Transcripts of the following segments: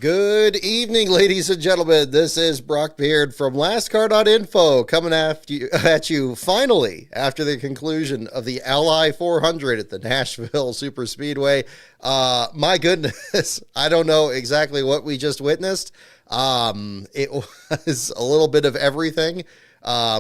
Good evening, ladies and gentlemen. This is Brock Beard from LastCar.info coming at you finally after the conclusion of the Ally 400 at the Nashville Superspeedway. My goodness, I don't know exactly what we just witnessed. It was a little bit of everything.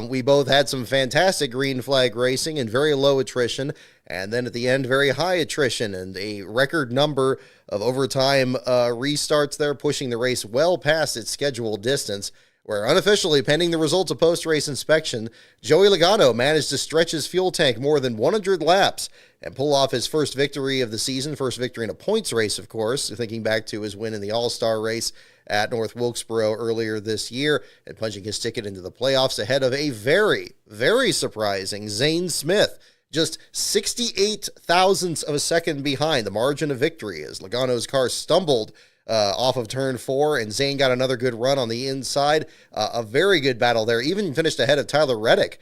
We both had some fantastic green flag racing and very low attrition, and then at the end, very high attrition and a record number of overtime restarts there, pushing the race well past its scheduled distance, where unofficially, pending the results of post-race inspection, Joey Logano managed to stretch his fuel tank more than 100 laps and pull off his first victory of the season, first victory in a points race, of course, thinking back to his win in the All-Star race at North Wilkesboro earlier this year, and punching his ticket into the playoffs ahead of a very, very surprising Zane Smith, just 68 thousandths of a second behind the margin of victory as Logano's car stumbled off of turn 4, and Zane got another good run on the inside. A very good battle there, even finished ahead of Tyler Reddick,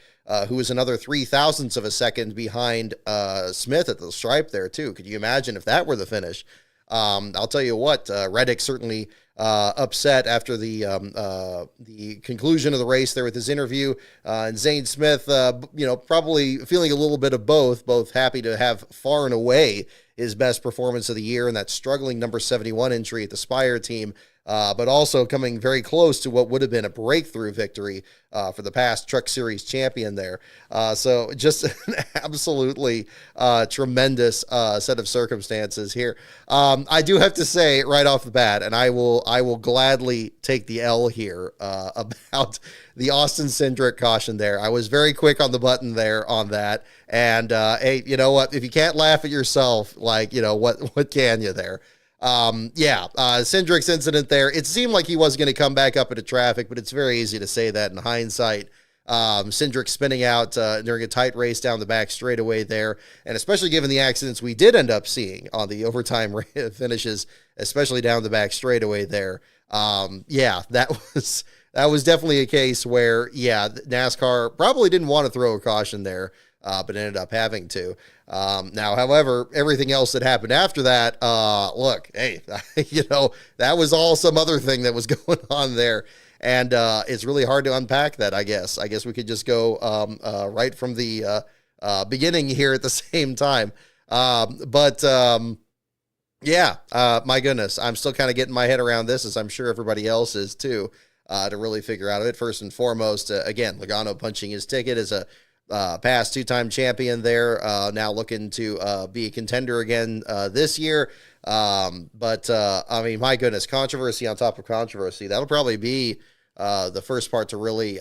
who was another 3 thousandths of a second behind Smith at the stripe there, too. Could you imagine if that were the finish? I'll tell you what, Reddick certainly upset after the conclusion of the race there with his interview, and Zane Smith, probably feeling a little bit of both happy to have far and away his best performance of the year in that struggling number 71 entry at the Spire team, but also coming very close to what would have been a breakthrough victory for the past Truck Series champion there. So just an absolutely tremendous set of circumstances here. I do have to say right off the bat, and I will gladly take the L here about the Austin Cindric caution there. I was very quick on the button there on that. And hey, you know what? If you can't laugh at yourself, what can you there? Cindric's incident there, it seemed like he was going to come back up into traffic, but it's very easy to say that in hindsight. Cindric spinning out during a tight race down the back straightaway there, and especially given the accidents we did end up seeing on the overtime finishes, especially down the back straightaway there. That was definitely a case where, NASCAR probably didn't want to throw a caution there, but ended up having to. Now, however, everything else that happened after that, look, hey, that was all some other thing that was going on there. And it's really hard to unpack that, I guess. I guess we could just go right from the beginning here at the same time. My goodness, I'm still kind of getting my head around this, as I'm sure everybody else is too, to really figure out it. First and foremost, again, Logano punching his ticket as a past two-time champion there, now looking to be a contender again this year. My goodness, controversy on top of controversy. That'll probably be the first part to really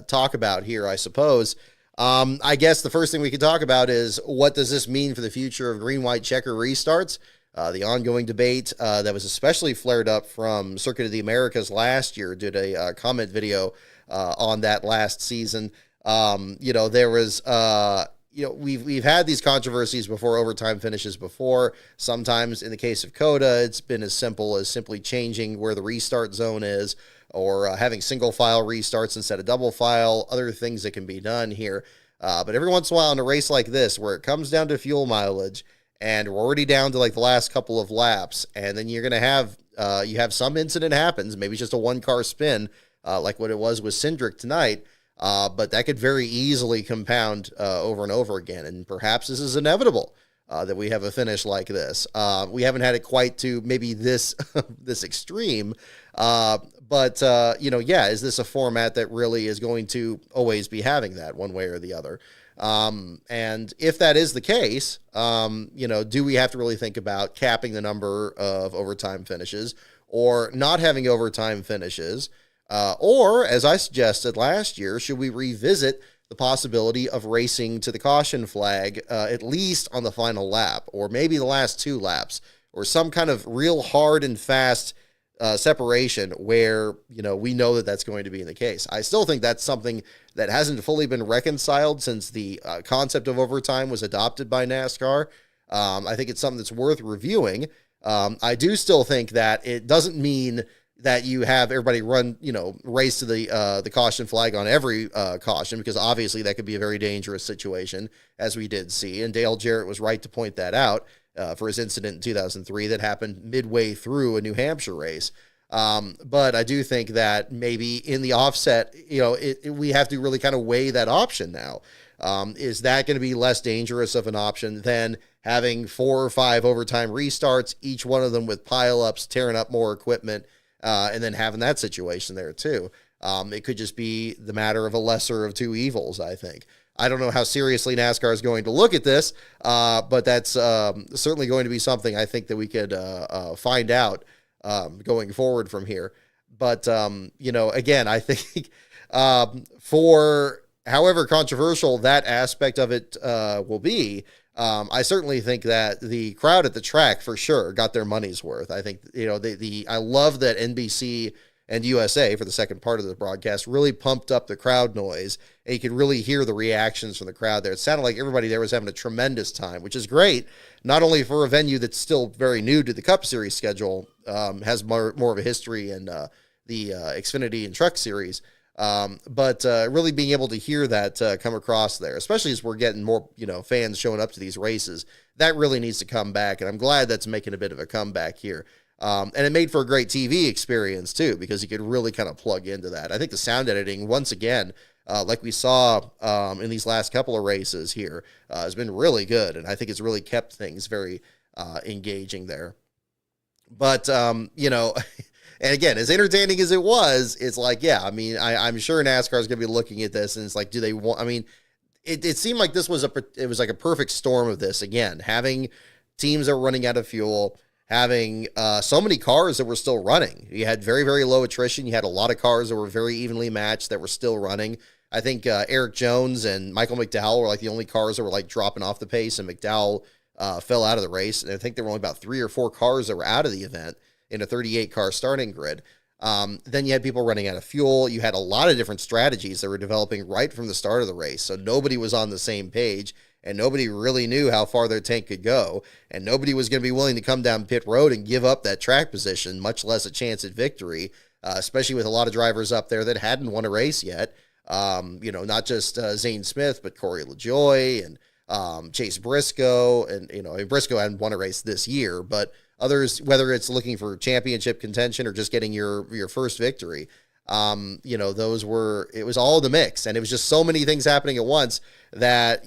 talk about here, I suppose. I guess the first thing we could talk about is, what does this mean for the future of green-white checker restarts? The ongoing debate that was especially flared up from Circuit of the Americas last year, did a comment video on that last season. There was, we've had these controversies before, overtime finishes before. Sometimes in the case of COTA, it's been as simple as simply changing where the restart zone is, or having single file restarts instead of double file, other things that can be done here. But every once in a while in a race like this, where it comes down to fuel mileage, and we're already down to like the last couple of laps, and then you're going to have, you have some incident happens, maybe it's just a one-car spin, like what it was with Cindric tonight. But that could very easily compound over and over again. And perhaps this is inevitable that we have a finish like this. We haven't had it quite to maybe this this extreme. Is this a format that really is going to always be having that one way or the other? And if that is the case, do we have to really think about capping the number of overtime finishes, or not having overtime finishes? Or, as I suggested last year, should we revisit the possibility of racing to the caution flag, at least on the final lap, or maybe the last 2 laps, or some kind of real hard and fast separation where, we know that that's going to be the case? I still think that's something that hasn't fully been reconciled since the concept of overtime was adopted by NASCAR. I think it's something that's worth reviewing. I do still think that it doesn't mean that you have everybody run, race to the caution flag on every caution, because obviously that could be a very dangerous situation, as we did see. And Dale Jarrett was right to point that out for his incident in 2003 that happened midway through a New Hampshire race. But I do think that maybe in the offset, we have to really kind of weigh that option now. Is that going to be less dangerous of an option than having 4 or 5 overtime restarts, each one of them with pileups, tearing up more equipment, and then having that situation there too? It could just be the matter of a lesser of two evils, I think. I don't know how seriously NASCAR is going to look at this, but that's certainly going to be something I think that we could find out going forward from here. But, again, I think for however controversial that aspect of it will be, I certainly think that the crowd at the track for sure got their money's worth. I think, I love that NBC and USA for the second part of the broadcast really pumped up the crowd noise, and you could really hear the reactions from the crowd there. It sounded like everybody there was having a tremendous time, which is great, not only for a venue that's still very new to the Cup Series schedule, has more of a history in the Xfinity and Truck Series, but really being able to hear that come across there, especially as we're getting more fans showing up to these races, that really needs to come back, and I'm glad that's making a bit of a comeback here. And it made for a great TV experience, too, because you could really kind of plug into that. I think the sound editing, once again, like we saw in these last couple of races here, has been really good. And I think it's really kept things very engaging there. But, and again, as entertaining as it was, it's like, yeah, I mean, I'm sure NASCAR is going to be looking at this, and it's like, do they want, I mean, it seemed like this was it was like a perfect storm of this. Again, having teams that were running out of fuel, having so many cars that were still running. You had very, very low attrition. You had a lot of cars that were very evenly matched that were still running. I think Eric Jones and Michael McDowell were like the only cars that were like dropping off the pace, and McDowell fell out of the race. And I think there were only about 3 or 4 cars that were out of the event in a 38-car starting grid. Then you had people running out of fuel. You had a lot of different strategies that were developing right from the start of the race. So nobody was on the same page, and nobody really knew how far their tank could go, and nobody was going to be willing to come down pit road and give up that track position, much less a chance at victory, especially with a lot of drivers up there that hadn't won a race yet. Not just Zane Smith, but Corey LaJoie and Chase Briscoe, and Briscoe hadn't won a race this year, but others, whether it's looking for championship contention or just getting your first victory, it was all the mix, and it was just so many things happening at once that,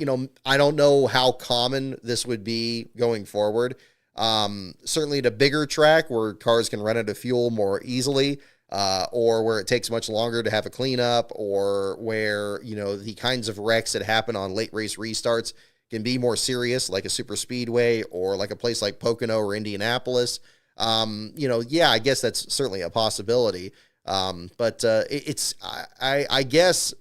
I don't know how common this would be going forward. Certainly at a bigger track where cars can run out of fuel more easily, or where it takes much longer to have a cleanup, or where, the kinds of wrecks that happen on late race restarts can be more serious, like a super speedway or like a place like Pocono or Indianapolis. I guess that's certainly a possibility. But I guess,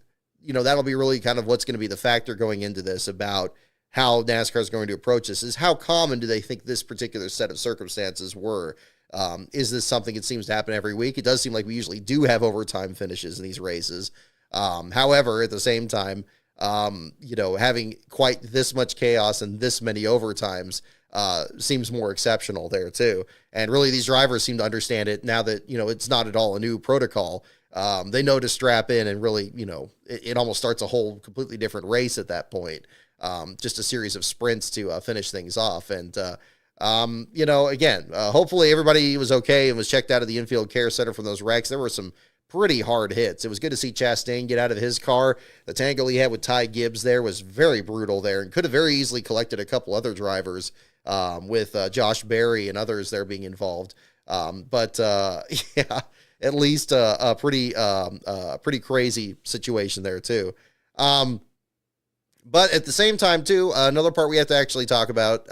that'll be really kind of what's going to be the factor going into this about how NASCAR is going to approach this, is how common do they think this particular set of circumstances were? Is this something that seems to happen every week? It does seem like we usually do have overtime finishes in these races. However, at the same time, having quite this much chaos and this many overtimes seems more exceptional there too. And really these drivers seem to understand it now that, it's not at all a new protocol. They know to strap in, and really, it almost starts a whole completely different race at that point. Just a series of sprints to finish things off. And, hopefully everybody was okay and was checked out of the infield care center from those wrecks. There were some pretty hard hits. It was good to see Chastain get out of his car. The tangle he had with Ty Gibbs there was very brutal there, and could have very easily collected a couple other drivers with Josh Berry and others there being involved. At least a pretty crazy situation there too. But at the same time too, another part we have to actually talk about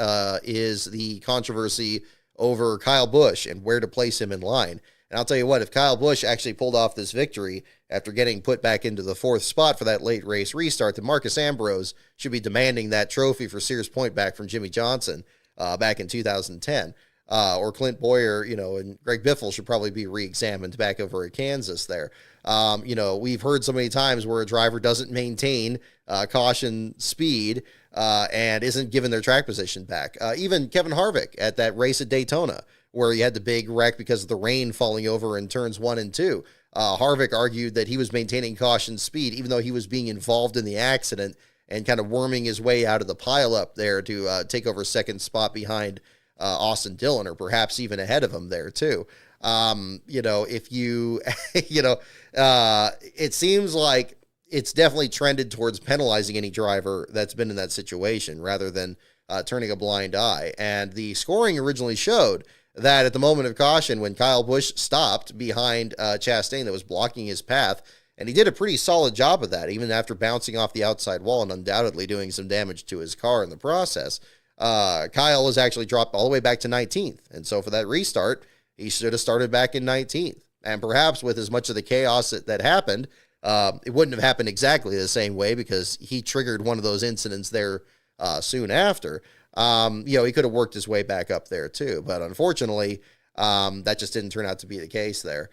is the controversy over Kyle Busch and where to place him in line. And I'll tell you what, if Kyle Busch actually pulled off this victory after getting put back into the 4th spot for that late race restart, then Marcus Ambrose should be demanding that trophy for Sears Point back from Jimmy Johnson back in 2010. Or Clint Boyer, and Greg Biffle should probably be re-examined back over at Kansas there. We've heard so many times where a driver doesn't maintain caution speed and isn't given their track position back. Even Kevin Harvick at that race at Daytona, where he had the big wreck because of the rain falling over in turns 1 and 2. Harvick argued that he was maintaining caution speed, even though he was being involved in the accident and kind of worming his way out of the pileup there to take over second spot behind Austin Dillon, or perhaps even ahead of him there too. If you, it seems like it's definitely trended towards penalizing any driver that's been in that situation rather than turning a blind eye. And the scoring originally showed that at the moment of caution, when Kyle Busch stopped behind Chastain that was blocking his path, and he did a pretty solid job of that, even after bouncing off the outside wall and undoubtedly doing some damage to his car in the process. Kyle was actually dropped all the way back to 19th. And so for that restart, he should have started back in 19th. And perhaps with as much of the chaos that happened, it wouldn't have happened exactly the same way because he triggered one of those incidents there soon after. He could have worked his way back up there too. But unfortunately, that just didn't turn out to be the case there.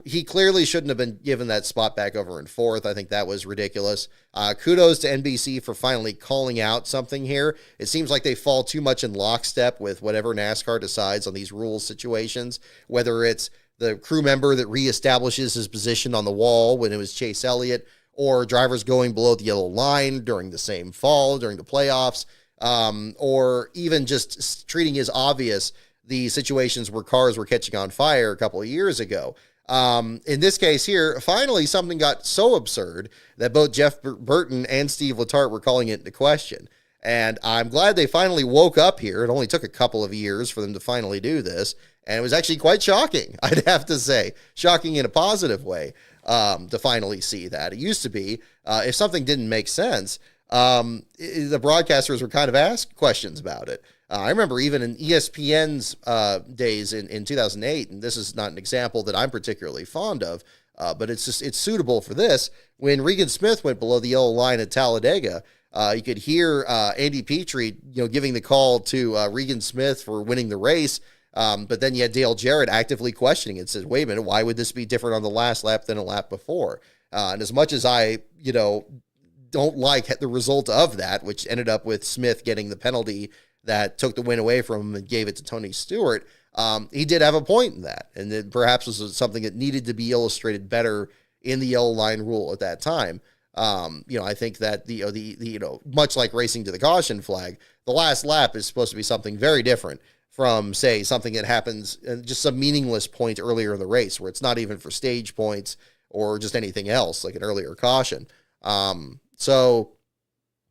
He clearly shouldn't have been given that spot back over in fourth. I think that was ridiculous. Kudos to NBC for finally calling out something here. It seems like they fall too much in lockstep with whatever NASCAR decides on these rules situations, whether it's the crew member that reestablishes his position on the wall when it was Chase Elliott, or drivers going below the yellow line during the same fall during the playoffs, or even just treating as obvious the situations where cars were catching on fire a couple of years ago. In this case here, finally something got so absurd that both Jeff Burton and Steve Letarte were calling it into question. And I'm glad they finally woke up here. It only took a couple of years for them to finally do this. And it was actually quite shocking, I'd have to say. Shocking in a positive way to finally see that. It used to be, if something didn't make sense, the broadcasters were kind of asked questions about it. I remember even in ESPN's days in 2008, and this is not an example that I'm particularly fond of, but it's suitable for this. When Regan Smith went below the yellow line at Talladega, you could hear Andy Petrie, giving the call to Regan Smith for winning the race. But then you had Dale Jarrett actively questioning it, says, wait a minute, why would this be different on the last lap than a lap before? And as much as I, don't like the result of that, which ended up with Smith getting the penalty that took the win away from him and gave it to Tony Stewart, he did have a point in that. And it perhaps was something that needed to be illustrated better in the yellow line rule at that time. I think that much like racing to the caution flag, the last lap is supposed to be something very different from, say, something that happens just some meaningless point earlier in the race where it's not even for stage points or just anything else, like an earlier caution.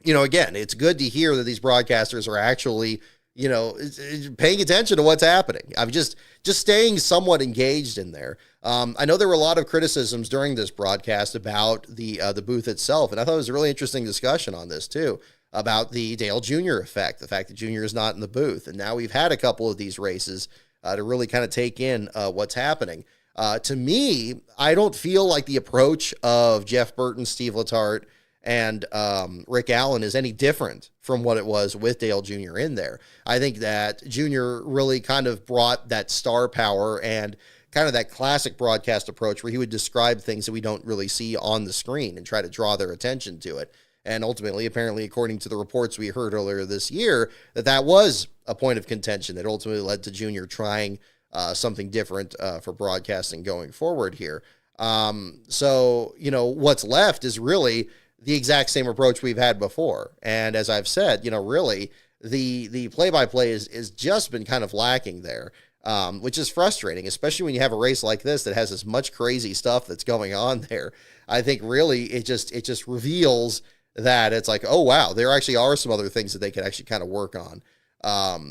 Again, it's good to hear that these broadcasters are actually, paying attention to what's happening. I'm just staying somewhat engaged in there. I know there were a lot of criticisms during this broadcast about the booth itself, and I thought it was a really interesting discussion on this too, about the Dale Jr. effect, the fact that Jr. is not in the booth. And now we've had a couple of these races to really kind of take in what's happening. To me, I don't feel like the approach of Jeff Burton, Steve Letarte, and Rick Allen is any different from what it was with Dale Jr. in there. I think that Jr. really kind of brought that star power and kind of that classic broadcast approach where he would describe things that we don't really see on the screen and try to draw their attention to it. And ultimately, apparently, according to the reports we heard earlier this year, that was a point of contention that ultimately led to Junior trying something different for broadcasting going forward here. What's left is really the exact same approach we've had before. And as I've said, really, the play-by-play is just been kind of lacking there, which is frustrating, especially when you have a race like this that has as much crazy stuff that's going on there. I think really it just reveals that it's like, oh, wow, there actually are some other things that they could actually kind of work on. That's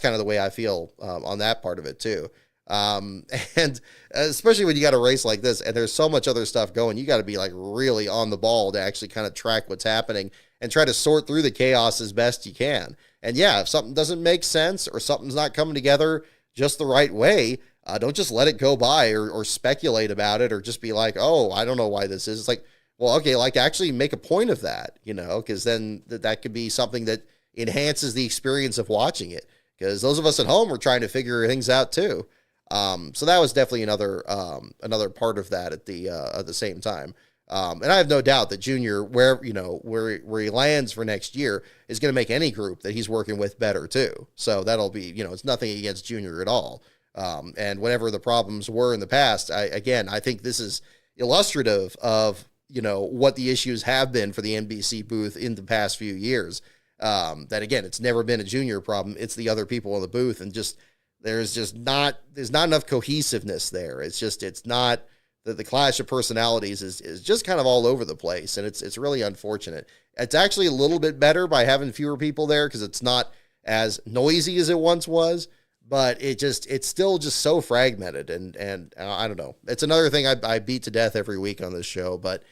kind of the way I feel on that part of it too. And especially when you got a race like this and there's so much other stuff going, you got to be like really on the ball to actually kind of track what's happening and try to sort through the chaos as best you can. And yeah, if something doesn't make sense or something's not coming together just the right way, don't just let it go by or speculate about it or just be like, oh, I don't know why this is. It's like, well, okay, like actually make a point of that, because then that could be something that enhances the experience of watching it. Because those of us at home are trying to figure things out too. So that was definitely another part of that at the same time. And I have no doubt that Junior, where he lands for next year, is going to make any group that he's working with better too. So that'll be, it's nothing against Junior at all. And whatever the problems were in the past, I think this is illustrative of, what the issues have been for the NBC booth in the past few years. That again, it's never been a Junior problem. It's the other people in the booth and just there's not enough cohesiveness there. It's not the clash of personalities is just kind of all over the place, and it's really unfortunate. It's actually a little bit better by having fewer people there because it's not as noisy as it once was, but it's still just so fragmented, and I don't know. It's another thing I beat to death every week on this show, but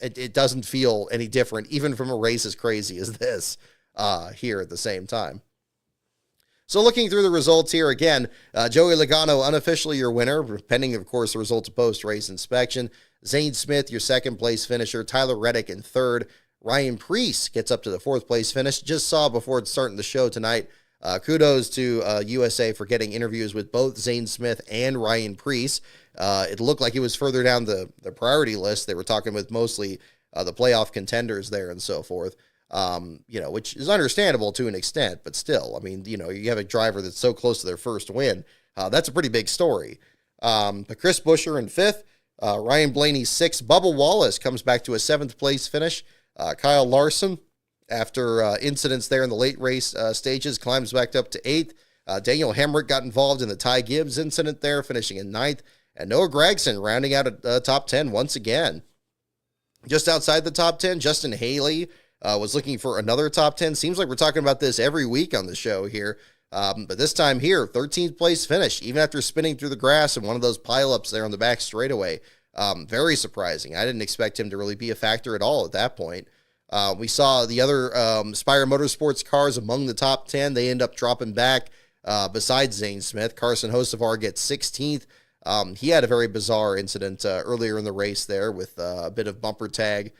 it doesn't feel any different, even from a race as crazy as this here at the same time. So looking through the results here again, Joey Logano unofficially your winner, pending, of course, the results of post-race inspection. Zane Smith, your second place finisher. Tyler Reddick in third. Ryan Preece gets up to the fourth place finish. Just saw before starting the show tonight, kudos to USA for getting interviews with both Zane Smith and Ryan Preece. It looked like he was further down the priority list. They were talking with mostly the playoff contenders there and so forth. Which is understandable to an extent, but still, I mean, you have a driver that's so close to their first win. That's a pretty big story. But Chris Buescher in fifth, Ryan Blaney sixth, Bubba Wallace comes back to a seventh place finish. Kyle Larson, after incidents there in the late race stages, climbs back up to eighth. Daniel Hemrick got involved in the Ty Gibbs incident there, finishing in ninth. And Noah Gragson rounding out a top 10 once again. Just outside the top 10, Justin Haley was looking for another top 10. Seems like we're talking about this every week on the show here. But this time here, 13th place finish, even after spinning through the grass in one of those pileups there on the back straightaway. Very surprising. I didn't expect him to really be a factor at all at that point. We saw the other Spire Motorsports cars among the top 10. They end up dropping back besides Zane Smith. Carson Hocevar gets 16th. He had a very bizarre incident earlier in the race there with a bit of bumper tag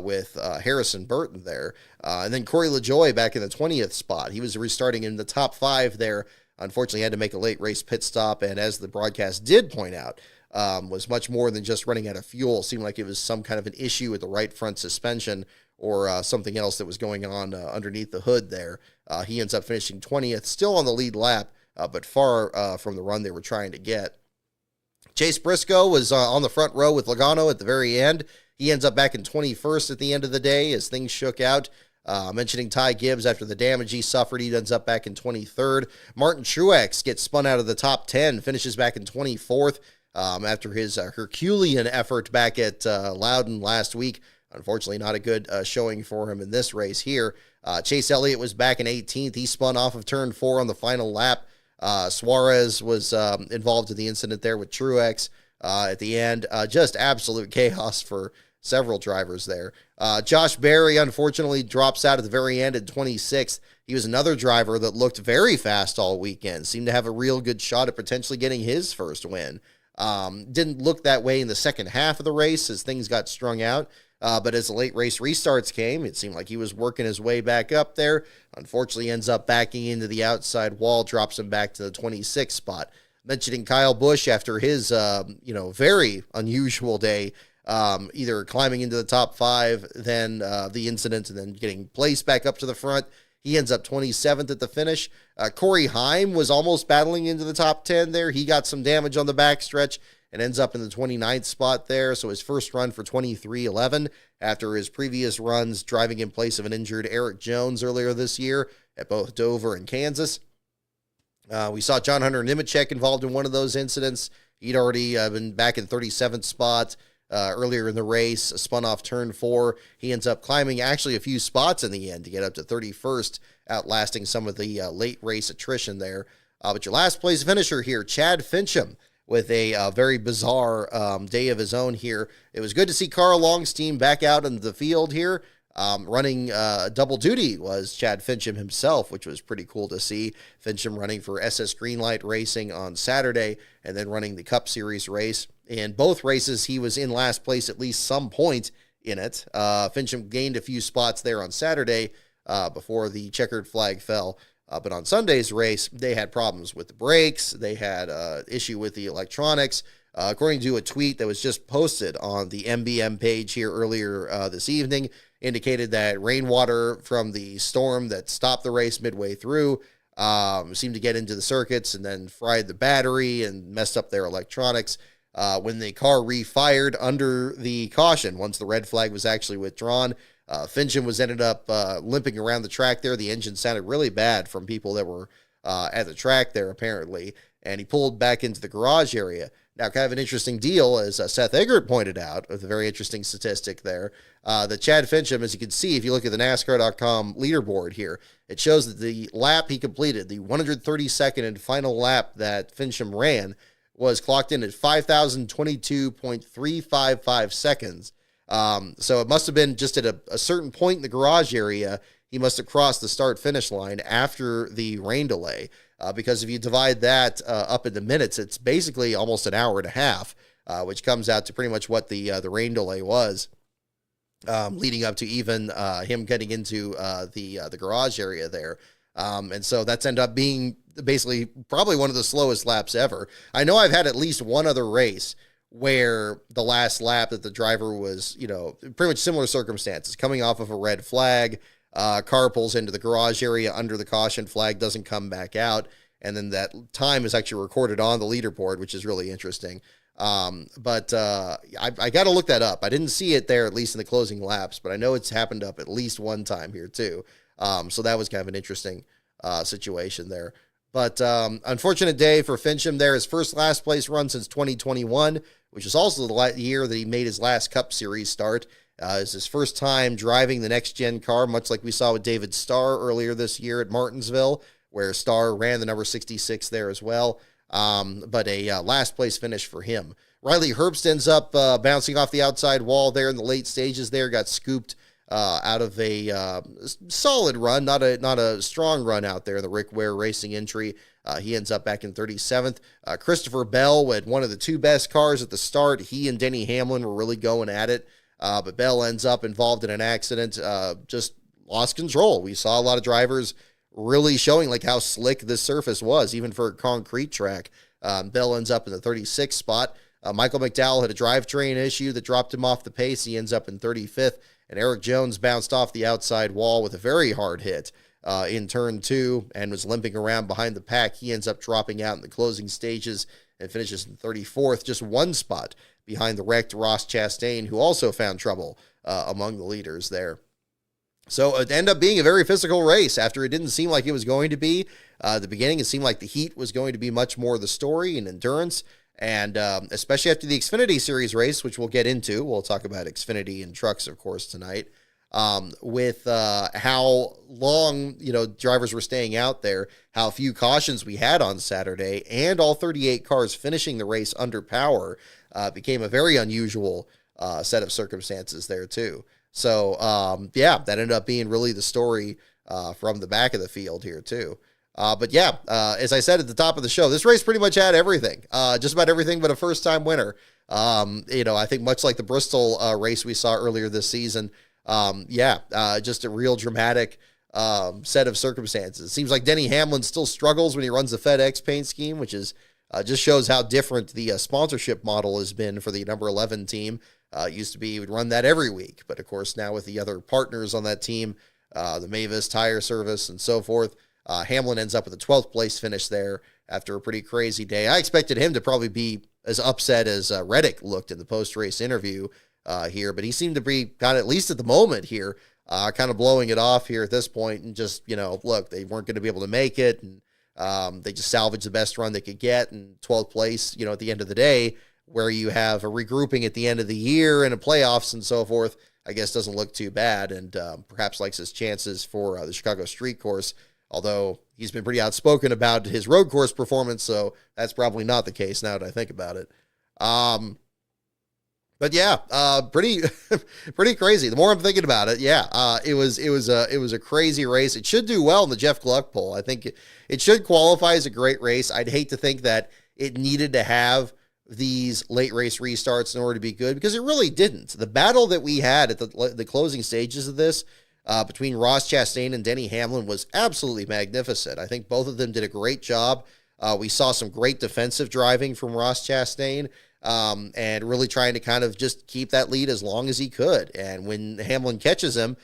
with Harrison Burton there. And then Corey LaJoie back in the 20th spot. He was restarting in the top 5 there. Unfortunately, had to make a late race pit stop, and as the broadcast did point out, was much more than just running out of fuel. It seemed like it was some kind of an issue with the right front suspension or something else that was going on underneath the hood there. He ends up finishing 20th, still on the lead lap, but far from the run they were trying to get. Chase Briscoe was on the front row with Logano at the very end. He ends up back in 21st at the end of the day as things shook out. Mentioning Ty Gibbs, after the damage he suffered, he ends up back in 23rd. Martin Truex gets spun out of the top 10, finishes back in 24th after his Herculean effort back at Loudon last week. Unfortunately, not a good showing for him in this race here. Chase Elliott was back in 18th. He spun off of turn 4 on the final lap. Suarez was involved in the incident there with Truex at the end. Just absolute chaos for several drivers there. Josh Berry, unfortunately, drops out at the very end at 26th. He was another driver that looked very fast all weekend, seemed to have a real good shot at potentially getting his first win. Didn't look that way in the second half of the race as things got strung out. But as the late race restarts came, it seemed like he was working his way back up there. Unfortunately, ends up backing into the outside wall, drops him back to the 26th spot. Mentioning Kyle Busch after his, very unusual day, either climbing into the top 5, then the incident, and then getting placed back up to the front. He ends up 27th at the finish. Corey Heim was almost battling into the top 10 there. He got some damage on the backstretch and ends up in the 29th spot there. So his first run for 23:11 after his previous runs driving in place of an injured Eric Jones earlier this year at both Dover and Kansas. We saw John Hunter Nemechek involved in one of those incidents. He'd already been back in 37th spot earlier in the race, spun off turn 4. He ends up climbing actually a few spots in the end to get up to 31st, outlasting some of the late race attrition there. But your last place finisher here, Chad Fincham, with a very bizarre day of his own here. It was good to see Carl Long's team back out in the field here. Running double duty was Chad Fincham himself, which was pretty cool to see. Fincham running for SS Greenlight Racing on Saturday and then running the Cup Series race. In both races, he was in last place at least some point in it. Fincham gained a few spots there on Saturday before the checkered flag fell. But on Sunday's race, they had problems with the brakes. They had issue with the electronics. According to a tweet that was just posted on the MBM page here earlier this evening, indicated that rainwater from the storm that stopped the race midway through seemed to get into the circuits and then fried the battery and messed up their electronics. When the car refired under the caution, once the red flag was actually withdrawn, Fincham was ended up limping around the track there. The engine sounded really bad from people that were at the track there, apparently, and he pulled back into the garage area. Now, kind of an interesting deal, as Seth Eggert pointed out, with a very interesting statistic there, that Chad Fincham, as you can see, if you look at the NASCAR.com leaderboard here, it shows that the lap he completed, the 132nd and final lap that Fincham ran, was clocked in at 5,022.355 seconds. So it must have been just at a certain point in the garage area, he must have crossed the start-finish line after the rain delay. Because if you divide that up into minutes, it's basically almost an hour and a half, which comes out to pretty much what the rain delay was, leading up to even him getting into the garage area there. And so that's ended up being basically probably one of the slowest laps ever. I know I've had at least one other race where the last lap that the driver was, pretty much similar circumstances, coming off of a red flag, car pulls into the garage area under the caution flag, doesn't come back out, and then that time is actually recorded on the leaderboard, which is really interesting. But I got to look that up. I didn't see it there, at least in the closing laps, but I know it's happened up at least one time here too. So that was kind of an interesting situation there. But unfortunate day for Fincham there. His first last place run since 2021, which is also the year that he made his last Cup Series start. It's his first time driving the next-gen car, much like we saw with David Starr earlier this year at Martinsville, where Starr ran the number 66 there as well. But a last-place finish for him. Riley Herbst ends up bouncing off the outside wall there in the late stages there, got scooped out of a solid run, not a strong run out there in the Rick Ware Racing entry. He ends up back in 37th. Christopher Bell had one of the two best cars at the start. He and Denny Hamlin were really going at it. But Bell ends up involved in an accident, just lost control. We saw a lot of drivers really showing like how slick this surface was, even for a concrete track. Bell ends up in the 36th spot. Michael McDowell had a drivetrain issue that dropped him off the pace. He ends up in 35th. And Eric Jones bounced off the outside wall with a very hard hit in turn 2 and was limping around behind the pack. He ends up dropping out in the closing stages and finishes in 34th, just one spot behind the wrecked Ross Chastain, who also found trouble among the leaders there. So it ended up being a very physical race after it didn't seem like it was going to be. At the beginning, it seemed like the heat was going to be much more the story and endurance. And especially after the Xfinity Series race, which we'll get into. We'll talk about Xfinity and trucks, of course, tonight. With how long, drivers were staying out there, how few cautions we had on Saturday, and all 38 cars finishing the race under power, became a very unusual set of circumstances there, too. So, that ended up being really the story from the back of the field here, too. As I said at the top of the show, this race pretty much had everything, just about everything but a first-time winner. I think much like the Bristol race we saw earlier this season, just a real dramatic set of circumstances. It seems like Denny Hamlin still struggles when he runs the FedEx paint scheme, which is just shows how different the sponsorship model has been for the number 11 team. It used to be you would run that every week, but of course now with the other partners on that team, the Mavis Tire Service and so forth, Hamlin ends up with a 12th place finish there after a pretty crazy day. I expected him to probably be as upset as Reddick looked in the post-race interview here, but he seemed to be kind of, at least at the moment here, kind of blowing it off here at this point and just, look, they weren't going to be able to make it, and they just salvaged the best run they could get, and 12th place, at the end of the day, where you have a regrouping at the end of the year and a playoffs and so forth, I guess doesn't look too bad, and perhaps likes his chances for the Chicago Street Course, although he's been pretty outspoken about his road course performance, so that's probably not the case now that I think about it. Pretty pretty crazy. The more I'm thinking about it, it was a crazy race. It should do well in the Jeff Gluck poll. I think it should qualify as a great race. I'd hate to think that it needed to have these late race restarts in order to be good, because it really didn't. The battle that we had at the closing stages of this between Ross Chastain and Denny Hamlin was absolutely magnificent. I think both of them did a great job. We saw some great defensive driving from Ross Chastain, and really trying to kind of just keep that lead as long as he could. And when Hamlin catches him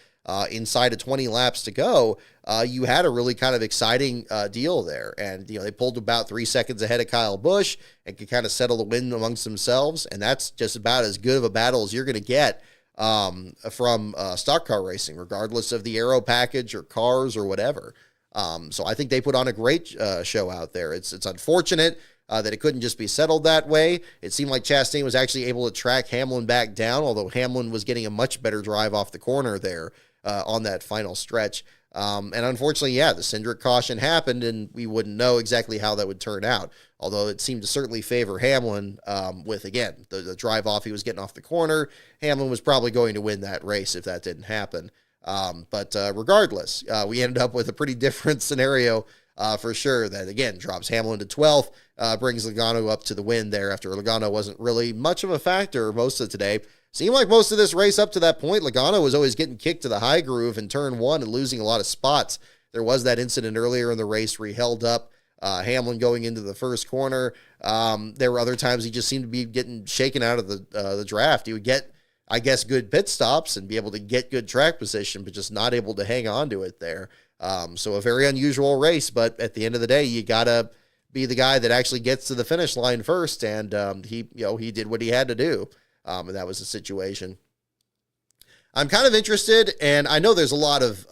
inside of 20 laps to go, you had a really kind of exciting deal there. And, they pulled about 3 seconds ahead of Kyle Busch and could kind of settle the win amongst themselves. And that's just about as good of a battle as you're going to get from stock car racing, regardless of the aero package or cars or whatever. So I think they put on a great show out there. It's unfortunate that it couldn't just be settled that way. It seemed like Chastain was actually able to track Hamlin back down, although Hamlin was getting a much better drive off the corner there on that final stretch. And unfortunately, yeah, the Cindric caution happened, and we wouldn't know exactly how that would turn out. Although it seemed to certainly favor Hamlin with, again, the drive off he was getting off the corner. Hamlin was probably going to win that race if that didn't happen. But regardless, we ended up with a pretty different scenario for sure that, again, drops Hamlin to 12th, brings Logano up to the win there after Logano wasn't really much of a factor most of today. Seemed like most of this race up to that point, Logano was always getting kicked to the high groove in turn one and losing a lot of spots. There was that incident earlier in the race where he held up Hamlin going into the first corner. There were other times he just seemed to be getting shaken out of the draft. He would get, I guess, good pit stops and be able to get good track position, but just not able to hang on to it there. So a very unusual race, but at the end of the day, you gotta be the guy that actually gets to the finish line first, and he did what he had to do. And that was the situation. I'm kind of interested, and I know there's a lot of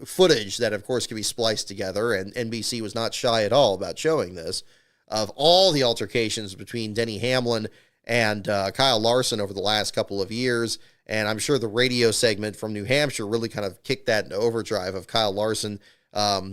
footage that, of course, can be spliced together, and NBC was not shy at all about showing this, of all the altercations between Denny Hamlin and Kyle Larson over the last couple of years. And I'm sure the radio segment from New Hampshire really kind of kicked that into overdrive of Kyle Larson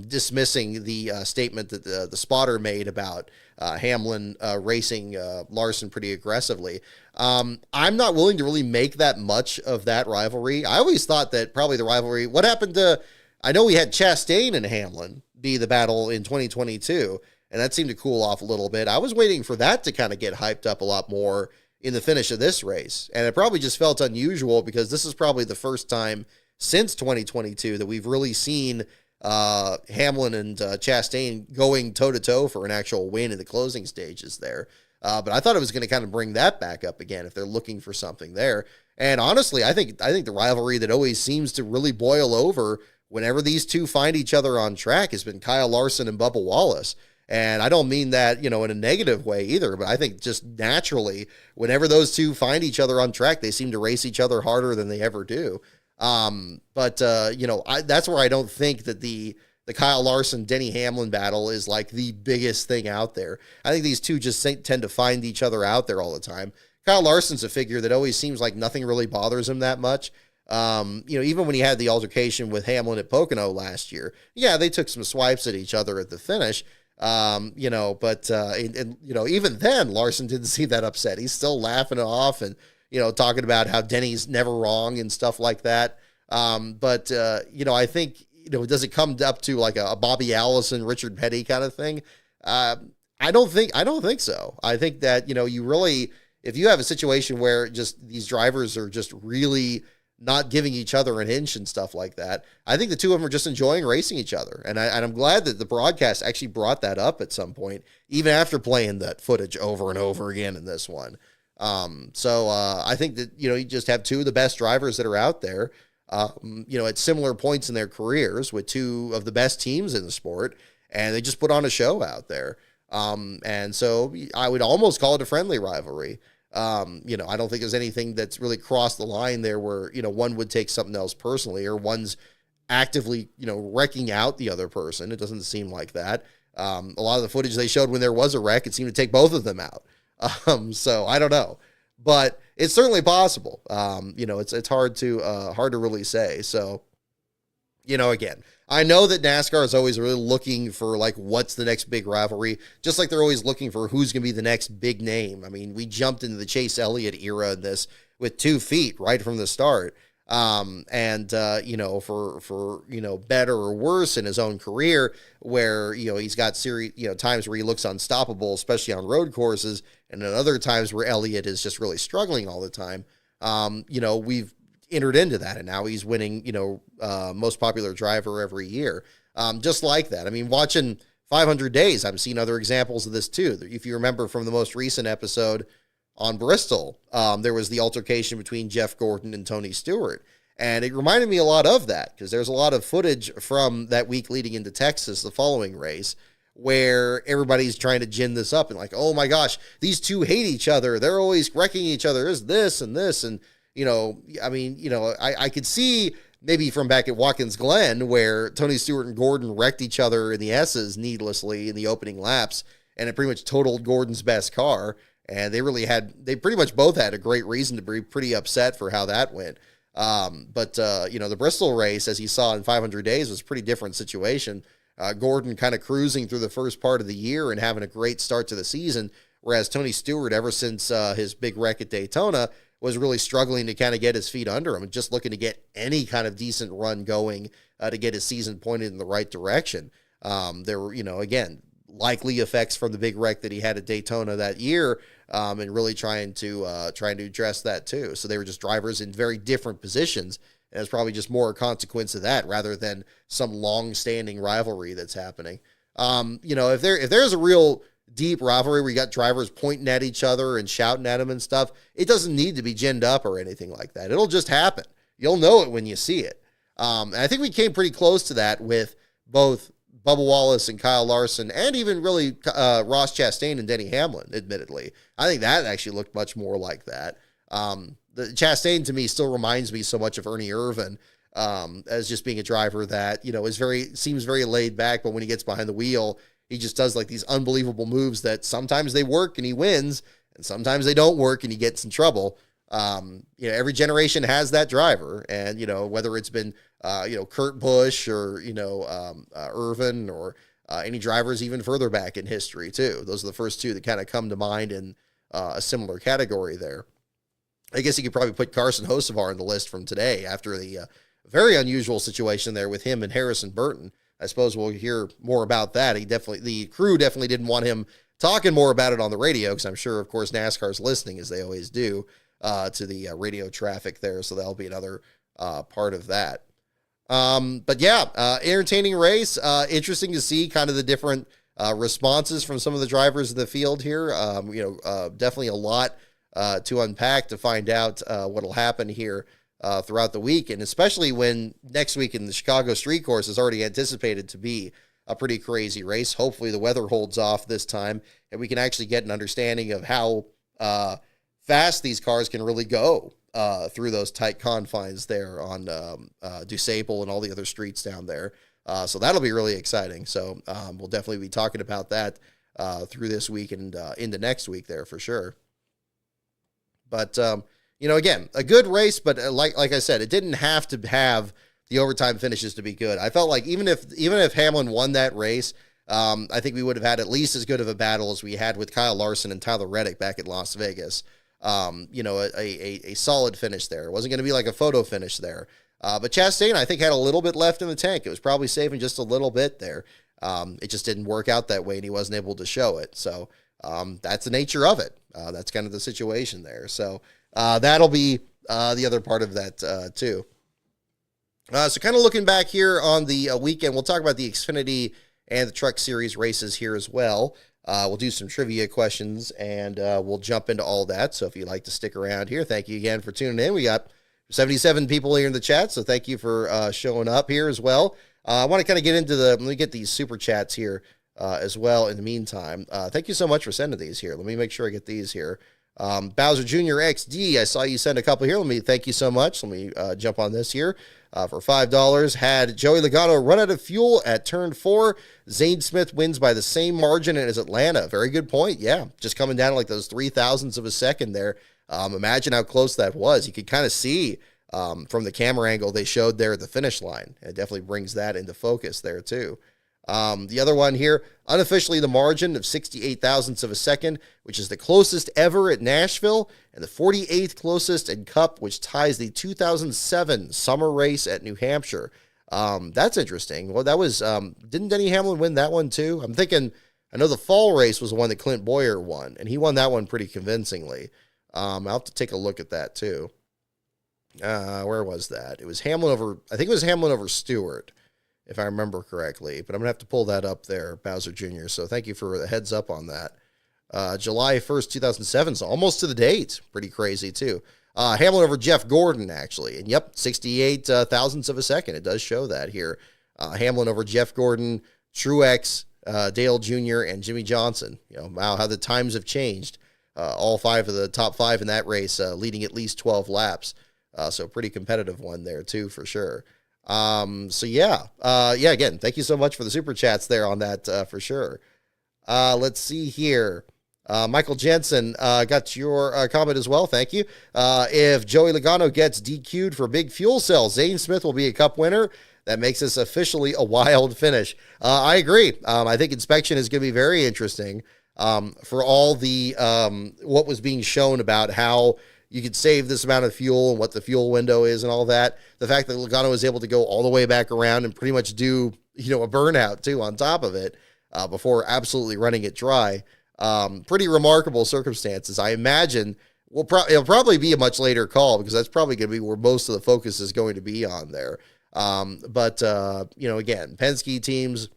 dismissing the statement that the spotter made about Hamlin racing Larson pretty aggressively. I'm not willing to really make that much of that rivalry. I always thought that probably the rivalry, what happened to, I know we had Chastain and Hamlin be the battle in 2022, and that seemed to cool off a little bit. I was waiting for that to kind of get hyped up a lot more in the finish of this race, and it probably just felt unusual because this is probably the first time since 2022 that we've really seen Hamlin and Chastain going toe-to-toe for an actual win in the closing stages there. But I thought it was going to kind of bring that back up again if they're looking for something there. And honestly, I think the rivalry that always seems to really boil over whenever these two find each other on track has been Kyle Larson and Bubba Wallace. And I don't mean that, in a negative way either, but I think just naturally, whenever those two find each other on track, they seem to race each other harder than they ever do. That's where I don't think that the Kyle Larson, Denny Hamlin battle is like the biggest thing out there. I think these two just tend to find each other out there all the time. Kyle Larson's a figure that always seems like nothing really bothers him that much. Even when he had the altercation with Hamlin at Pocono last year, yeah, they took some swipes at each other at the finish. Even then Larson didn't seem that upset. He's still laughing it off and, talking about how Denny's never wrong and stuff like that. I think, does it come up to like a Bobby Allison, Richard Petty kind of thing? I don't think so. I think that, you really, if you have a situation where just these drivers are just really not giving each other an inch and stuff like that, I think the two of them are just enjoying racing each other. And I'm glad that the broadcast actually brought that up at some point, even after playing that footage over and over again in this one. I think that, you just have two of the best drivers that are out there, at similar points in their careers with two of the best teams in the sport, and they just put on a show out there. And so I would almost call it a friendly rivalry. I don't think there's anything that's really crossed the line there where, one would take something else personally or one's actively, wrecking out the other person. It doesn't seem like that. A lot of the footage they showed when there was a wreck, it seemed to take both of them out. So I don't know, but it's certainly possible. It's hard to really say. So, again, I know that NASCAR is always really looking for like, what's the next big rivalry, just like they're always looking for who's going to be the next big name. I mean, we jumped into the Chase Elliott era in this with 2 feet right from the start. For better or worse in his own career where, he's got times where he looks unstoppable, especially on road courses. And then other times where Elliott is just really struggling all the time. We've entered into that, and now he's winning, most popular driver every year. Just like that. I mean, watching 500 Days, I've seen other examples of this too. If you remember from the most recent episode on Bristol, there was the altercation between Jeff Gordon and Tony Stewart. And it reminded me a lot of that because there's a lot of footage from that week leading into Texas, the following race, where everybody's trying to gin this up and like, oh my gosh, these two hate each other. They're always wrecking each other. There's this and this. And, I could see maybe from back at Watkins Glen, where Tony Stewart and Gordon wrecked each other in the S's needlessly in the opening laps, and it pretty much totaled Gordon's best car. And they pretty much both had a great reason to be pretty upset for how that went. But the Bristol race, as you saw in 500 days, was a pretty different situation. Gordon kind of cruising through the first part of the year and having a great start to the season, whereas Tony Stewart, ever since his big wreck at Daytona, was really struggling to kind of get his feet under him and just looking to get any kind of decent run going to get his season pointed in the right direction. There were, again, likely effects from the big wreck that he had at Daytona that year, and really trying to address that too. So they were just drivers in very different positions, and it's probably just more a consequence of that rather than some long-standing rivalry that's happening. If there's a real deep rivalry where you got drivers pointing at each other and shouting at them and stuff, it doesn't need to be ginned up or anything like that. It'll just happen. You'll know it when you see it. And I think we came pretty close to that with both Bubba Wallace and Kyle Larson, and even really Ross Chastain and Denny Hamlin, admittedly. I think that actually looked much more like that. The Chastain, to me, still reminds me so much of Ernie Irvan, as just being a driver that, seems very laid back, but when he gets behind the wheel, he just does like these unbelievable moves that sometimes they work and he wins, and sometimes they don't work and he gets in trouble. Every generation has that driver, and whether it's been Kurt Busch or Irvin or any drivers even further back in history too. Those are the first two that kind of come to mind in a similar category there. I guess you could probably put Carson Hocevar on the list from today after the very unusual situation there with him and Harrison Burton. I suppose we'll hear more about that. The crew definitely didn't want him talking more about it on the radio, because I'm sure, of course, NASCAR's listening, as they always do, to the radio traffic there. So that'll be another part of that. Entertaining race. Interesting to see kind of the different responses from some of the drivers in the field here. Definitely a lot to unpack to find out what'll happen here throughout the week, and especially when next week in the Chicago Street Course is already anticipated to be a pretty crazy race. Hopefully the weather holds off this time, and we can actually get an understanding of how fast these cars can really go through those tight confines there on DuSable and all the other streets down there. So that'll be really exciting. So we'll definitely be talking about that through this week and into next week there for sure. But again, a good race, but like I said, it didn't have to have the overtime finishes to be good. I felt like even if Hamlin won that race, I think we would have had at least as good of a battle as we had with Kyle Larson and Tyler Reddick back at Las Vegas. A solid finish there. It wasn't going to be like a photo finish there. But Chastain, I think, had a little bit left in the tank. It was probably saving just a little bit there. It just didn't work out that way, and he wasn't able to show it. So that's the nature of it. That's kind of the situation there. So that'll be the other part of that too. So kind of looking back here on the weekend, we'll talk about the Xfinity and the Truck Series races here as well. We'll do some trivia questions, and we'll jump into all that. So if you'd like to stick around here, thank you again for tuning in. We got 77 people here in the chat, so thank you for showing up here as well. I want to kind of get into let me get these super chats here as well in the meantime. Thank you so much for sending these here. Let me make sure I get these here. Bowser Jr. XD, I saw you send a couple here. Let me thank you so much. Let me jump on this here. For $5, had Joey Logano run out of fuel at turn 4. Zane Smith wins by the same margin as Atlanta. Very good point. Yeah, just coming down to like those 0.003 of a second there. Imagine how close that was. You could kind of see from the camera angle they showed there at the finish line. It definitely brings that into focus there too. The other one here, unofficially the margin of 68,000ths of a second, which is the closest ever at Nashville, and the 48th closest in Cup, which ties the 2007 summer race at New Hampshire. That's interesting. Well, that was, didn't Denny Hamlin win that one too? I'm thinking, I know the fall race was the one that Clint Boyer won, and he won that one pretty convincingly. I'll have to take a look at that too. Where was that? It was Hamlin over, I think it was Hamlin over Stewart, if I remember correctly, but I'm going to have to pull that up there, Bowser Jr., so thank you for the heads up on that. July 1st, 2007, so almost to the date. Pretty crazy, too. Hamlin over Jeff Gordon, actually, and yep, 68,000ths of a second. It does show that here. Hamlin over Jeff Gordon, Truex, Dale Jr., and Jimmy Johnson. Wow, how the times have changed. All 5 of the top 5 in that race leading at least 12 laps. So pretty competitive one there too, for sure. Yeah, again, thank you so much for the super chats there on that, for sure. Let's see here. Michael Jensen got your comment as well. Thank you. If Joey Logano gets DQ'd for big fuel cells, Zane Smith will be a cup winner. That makes this officially a wild finish. I agree. I think inspection is going to be very interesting for all the what was being shown about how you could save this amount of fuel and what the fuel window is and all that. The fact that Logano was able to go all the way back around and pretty much do, a burnout too on top of it before absolutely running it dry. Pretty remarkable circumstances. I imagine it'll probably be a much later call because that's probably going to be where most of the focus is going to be on there. But again, Penske teams,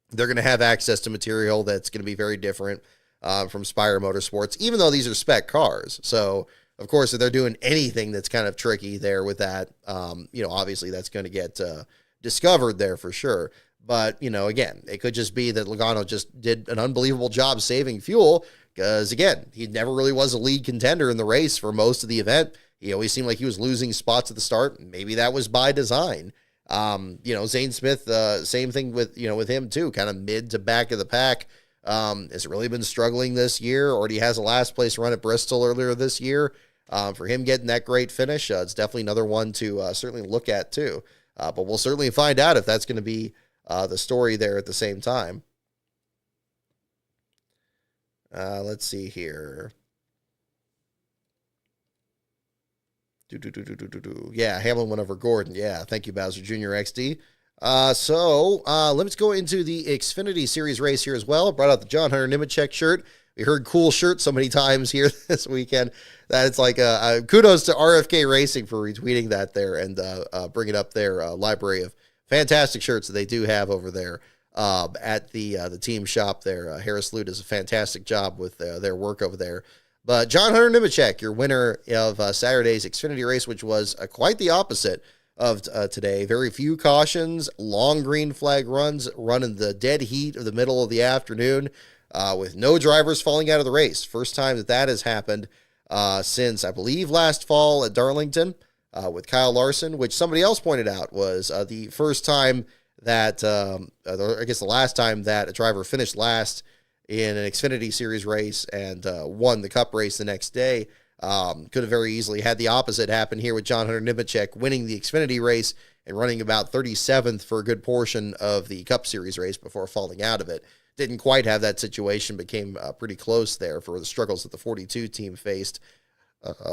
they're going to have access to material that's going to be very different from Spire Motorsports, even though these are spec cars. So, of course, if they're doing anything that's kind of tricky there with that, obviously that's going to get discovered there for sure. But, again, it could just be that Logano just did an unbelievable job saving fuel because, again, he never really was a lead contender in the race for most of the event. He always seemed like he was losing spots at the start. Maybe that was by design. Zane Smith, same thing with him too, kind of mid to back of the pack. Has really been struggling this year. Already has a last place run at Bristol earlier this year. For him getting that great finish, it's definitely another one to certainly look at too. But we'll certainly find out if that's going to be the story there at the same time. Let's see here. Yeah, Hamlin went over Gordon. Yeah, thank you, Bowser Jr. XD. Let's go into the Xfinity Series race here as well. Brought out the John Hunter Nemechek shirt. We heard cool shirt so many times here this weekend that it's like kudos to RFK Racing for retweeting that there and bringing up their library of fantastic shirts that they do have over there at the team shop there. Harris Lute does a fantastic job with their work over there. But John Hunter Nemechek, your winner of Saturday's Xfinity race, which was quite the opposite of today. Very few cautions, long green flag runs, running the dead heat of the middle of the afternoon with no drivers falling out of the race. First time that has happened since, I believe, last fall at Darlington with Kyle Larson, which somebody else pointed out was the first time that, I guess the last time that a driver finished last in an Xfinity Series race and won the Cup race the next day. Could have very easily had the opposite happen here with John Hunter Nemechek winning the Xfinity race and running about 37th for a good portion of the Cup Series race before falling out of it. Didn't quite have that situation, but came pretty close there for the struggles that the 42 team faced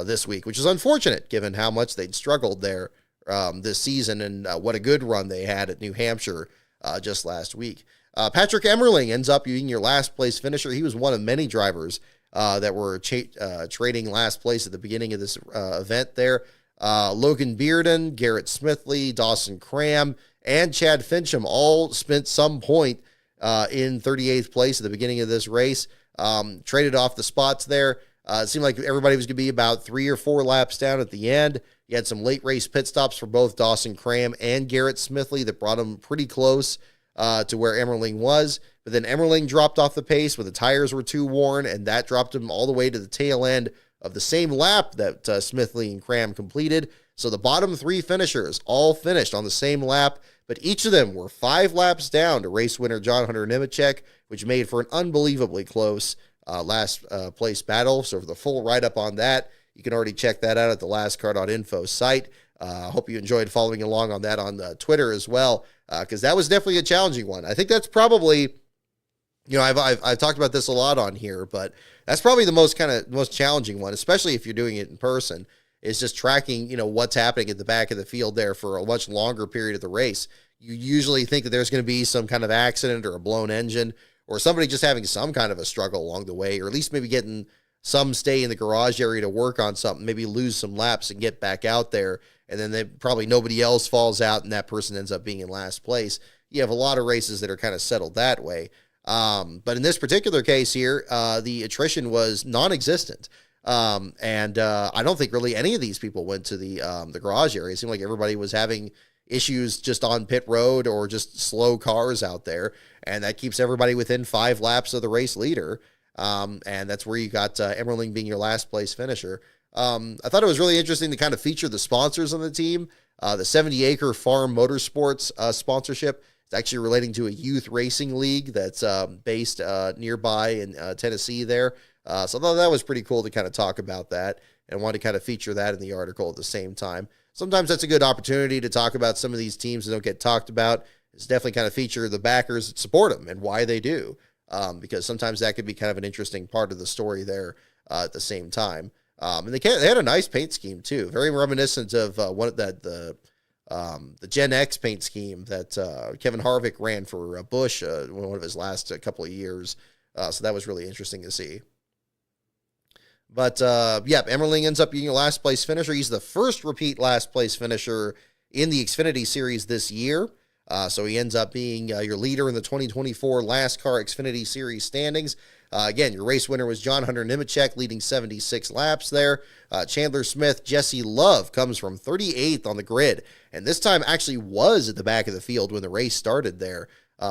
this week, which is unfortunate given how much they'd struggled there this season and what a good run they had at New Hampshire just last week. Patrick Emmerling ends up being your last place finisher. He was one of many drivers that were trading last place at the beginning of this event there. Logan Bearden, Garrett Smithley, Dawson Cram, and Chad Fincham all spent some point in 38th place at the beginning of this race. Traded off the spots there. It seemed like everybody was going to be about 3 or 4 laps down at the end. You had some late race pit stops for both Dawson Cram and Garrett Smithley that brought them pretty close to where Emmerling was. But then Emmerling dropped off the pace when the tires were too worn, and that dropped him all the way to the tail end of the same lap that Smithley and Cram completed. So the bottom 3 finishers all finished on the same lap, but each of them were 5 laps down to race winner John Hunter Nemechek, which made for an unbelievably close last place battle. So for the full write-up on that, you can already check that out at the lastcar.info site. Hope you enjoyed following along on that on Twitter as well, because that was definitely a challenging one. I think that's probably, I've talked about this a lot on here, but that's probably the most challenging one, especially if you're doing it in person, is just tracking, what's happening at the back of the field there for a much longer period of the race. You usually think that there's going to be some kind of accident or a blown engine or somebody just having some kind of a struggle along the way, or at least maybe getting some stay in the garage area to work on something, maybe lose some laps and get back out there. And then probably nobody else falls out and that person ends up being in last place. You have a lot of races that are kind of settled that way. But in this particular case here, the attrition was non-existent. And I don't think really any of these people went to the garage area. It seemed like everybody was having issues just on pit road or just slow cars out there. And that keeps everybody within 5 laps of the race leader. And that's where you got Emmerling being your last place finisher. I thought it was really interesting to kind of feature the sponsors on the team. The 70-acre Farm Motorsports sponsorship is actually relating to a youth racing league that's based nearby in Tennessee there. So I thought that was pretty cool to kind of talk about that and want to kind of feature that in the article at the same time. Sometimes that's a good opportunity to talk about some of these teams that don't get talked about. It's definitely kind of feature the backers that support them and why they do, because sometimes that could be kind of an interesting part of the story there at the same time. And they had a nice paint scheme too, very reminiscent of the Gen X paint scheme that Kevin Harvick ran for Busch one of his last couple of years. So that was really interesting to see. But Emmerling ends up being a last place finisher. He's the first repeat last place finisher in the Xfinity Series this year. So he ends up being your leader in the 2024 NASCAR Xfinity Series standings. Again, your race winner was John Hunter Nemechek, leading 76 laps there. Chandler Smith, Jesse Love comes from 38th on the grid, and this time actually was at the back of the field when the race started there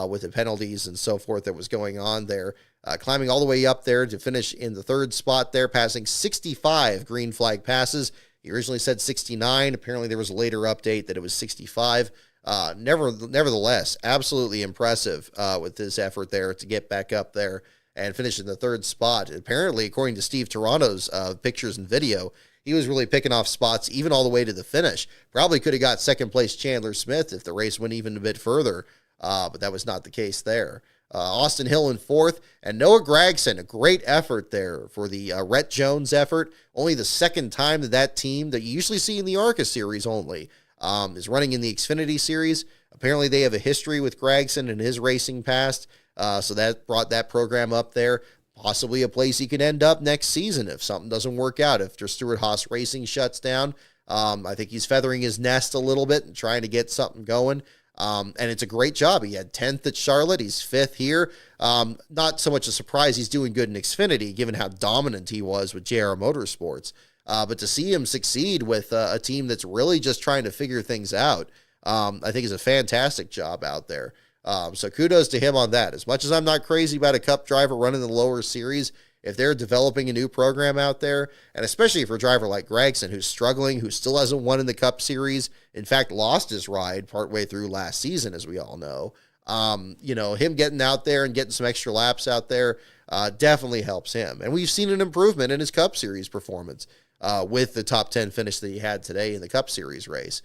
with the penalties and so forth that was going on there. Climbing all the way up there to finish in the third spot there, passing 65 green flag passes. He originally said 69. Apparently there was a later update that it was 65. Nevertheless, absolutely impressive with this effort there to get back up there and finish in the third spot. Apparently, according to Steve Toronto's pictures and video, he was really picking off spots even all the way to the finish. Probably could have got second place Chandler Smith if the race went even a bit further, but that was not the case there. Austin Hill in fourth, and Noah Gragson, a great effort there for the Rhett Jones effort. Only the second time that team that you usually see in the ARCA series only is running in the Xfinity Series. Apparently they have a history with Gragson and his racing past, so that brought that program up there. Possibly a place he could end up next season if something doesn't work out, after Stewart-Haas Racing shuts down. I think he's feathering his nest a little bit and trying to get something going. And it's a great job. He had 10th at Charlotte. He's 5th here. Not so much a surprise he's doing good in Xfinity, given how dominant he was with JR Motorsports. But to see him succeed with a team that's really just trying to figure things out, I think is a fantastic job out there. So kudos to him on that. As much as I'm not crazy about a Cup driver running the lower series, if they're developing a new program out there, and especially for a driver like Gragson, who's struggling, who still hasn't won in the Cup Series, in fact, lost his ride partway through last season, as we all know, him getting out there and getting some extra laps out there definitely helps him. And we've seen an improvement in his Cup Series performance with the top 10 finish that he had today in the Cup Series race.